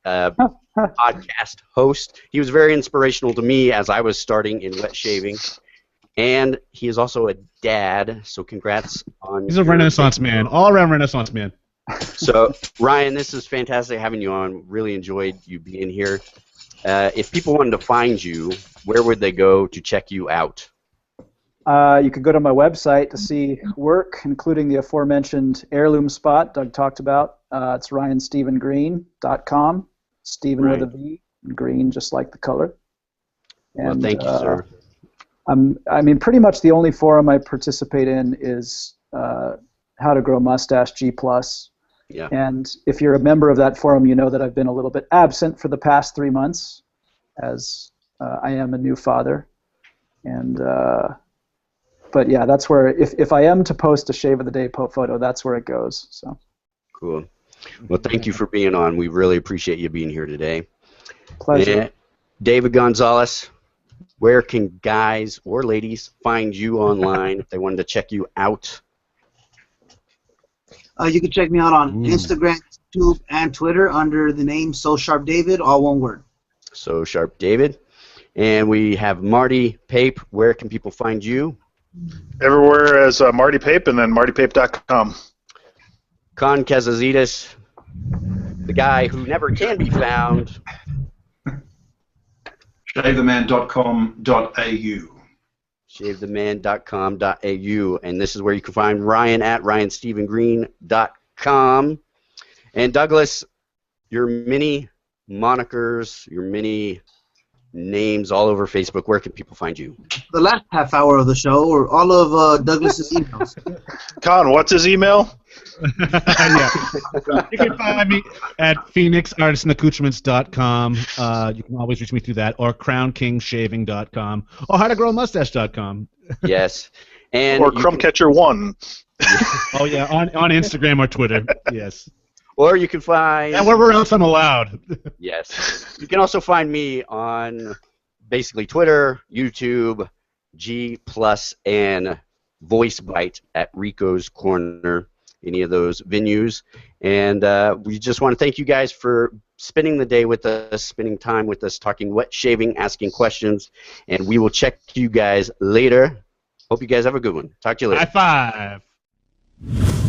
a podcast host. He was very inspirational to me as I was starting in wet shaving, and he is also a dad. So congrats on. He's a Renaissance man, all-around Renaissance man. So Ryan, this is fantastic having you on. Really enjoyed you being here. If people wanted to find you, where would they go to check you out? You could go to my website to see work, including the aforementioned heirloom spot Doug talked about. It's ryanstephengreen.com. Stephen with a V, and green just like the color. And, well, thank you, sir. I mean, pretty much the only forum I participate in is How to Grow Mustache G+. Yeah. And if you're a member of that forum, you know that I've been a little bit absent for the past 3 months, as I am a new father. And but yeah, that's where if I am to post a shave of the day photo, that's where it goes. So. Cool. Well, thank you for being on. We really appreciate you being here today. Pleasure. And David Gonzalez, where can guys or ladies find you online if they wanted to check you out? You can check me out on Instagram, YouTube, and Twitter under the name So Sharp David, all one word. So Sharp David. And we have Marty Pape. Where can people find you? Everywhere as Marty Pape, and then martypape.com. Con Kazazidis, the guy who never can be found. shavetheman.com.au. shavetheman.com.au, and this is where you can find Ryan at ryanstephengreen.com. And Douglas, your many monikers, your many names all over Facebook, where can people find you? The last half hour of the show, or all of Douglas's emails. Con, what's his email? Yeah. You can find me at phoenixartistaccoutrements.com. You can always reach me through that, or crownkingshaving.com, or howtogrowmustache.com. Yes. And or Crumbcatcher1. Oh, yeah, on Instagram or Twitter, yes. Or you can find... And wherever else I'm allowed. Yes. You can also find me on basically Twitter, YouTube, G+, and VoiceBite at Rico's Corner, any of those venues. And we just want to thank you guys for spending the day with us, spending time with us, talking wet shaving, asking questions. And we will check you guys later. Hope you guys have a good one. Talk to you later. High five.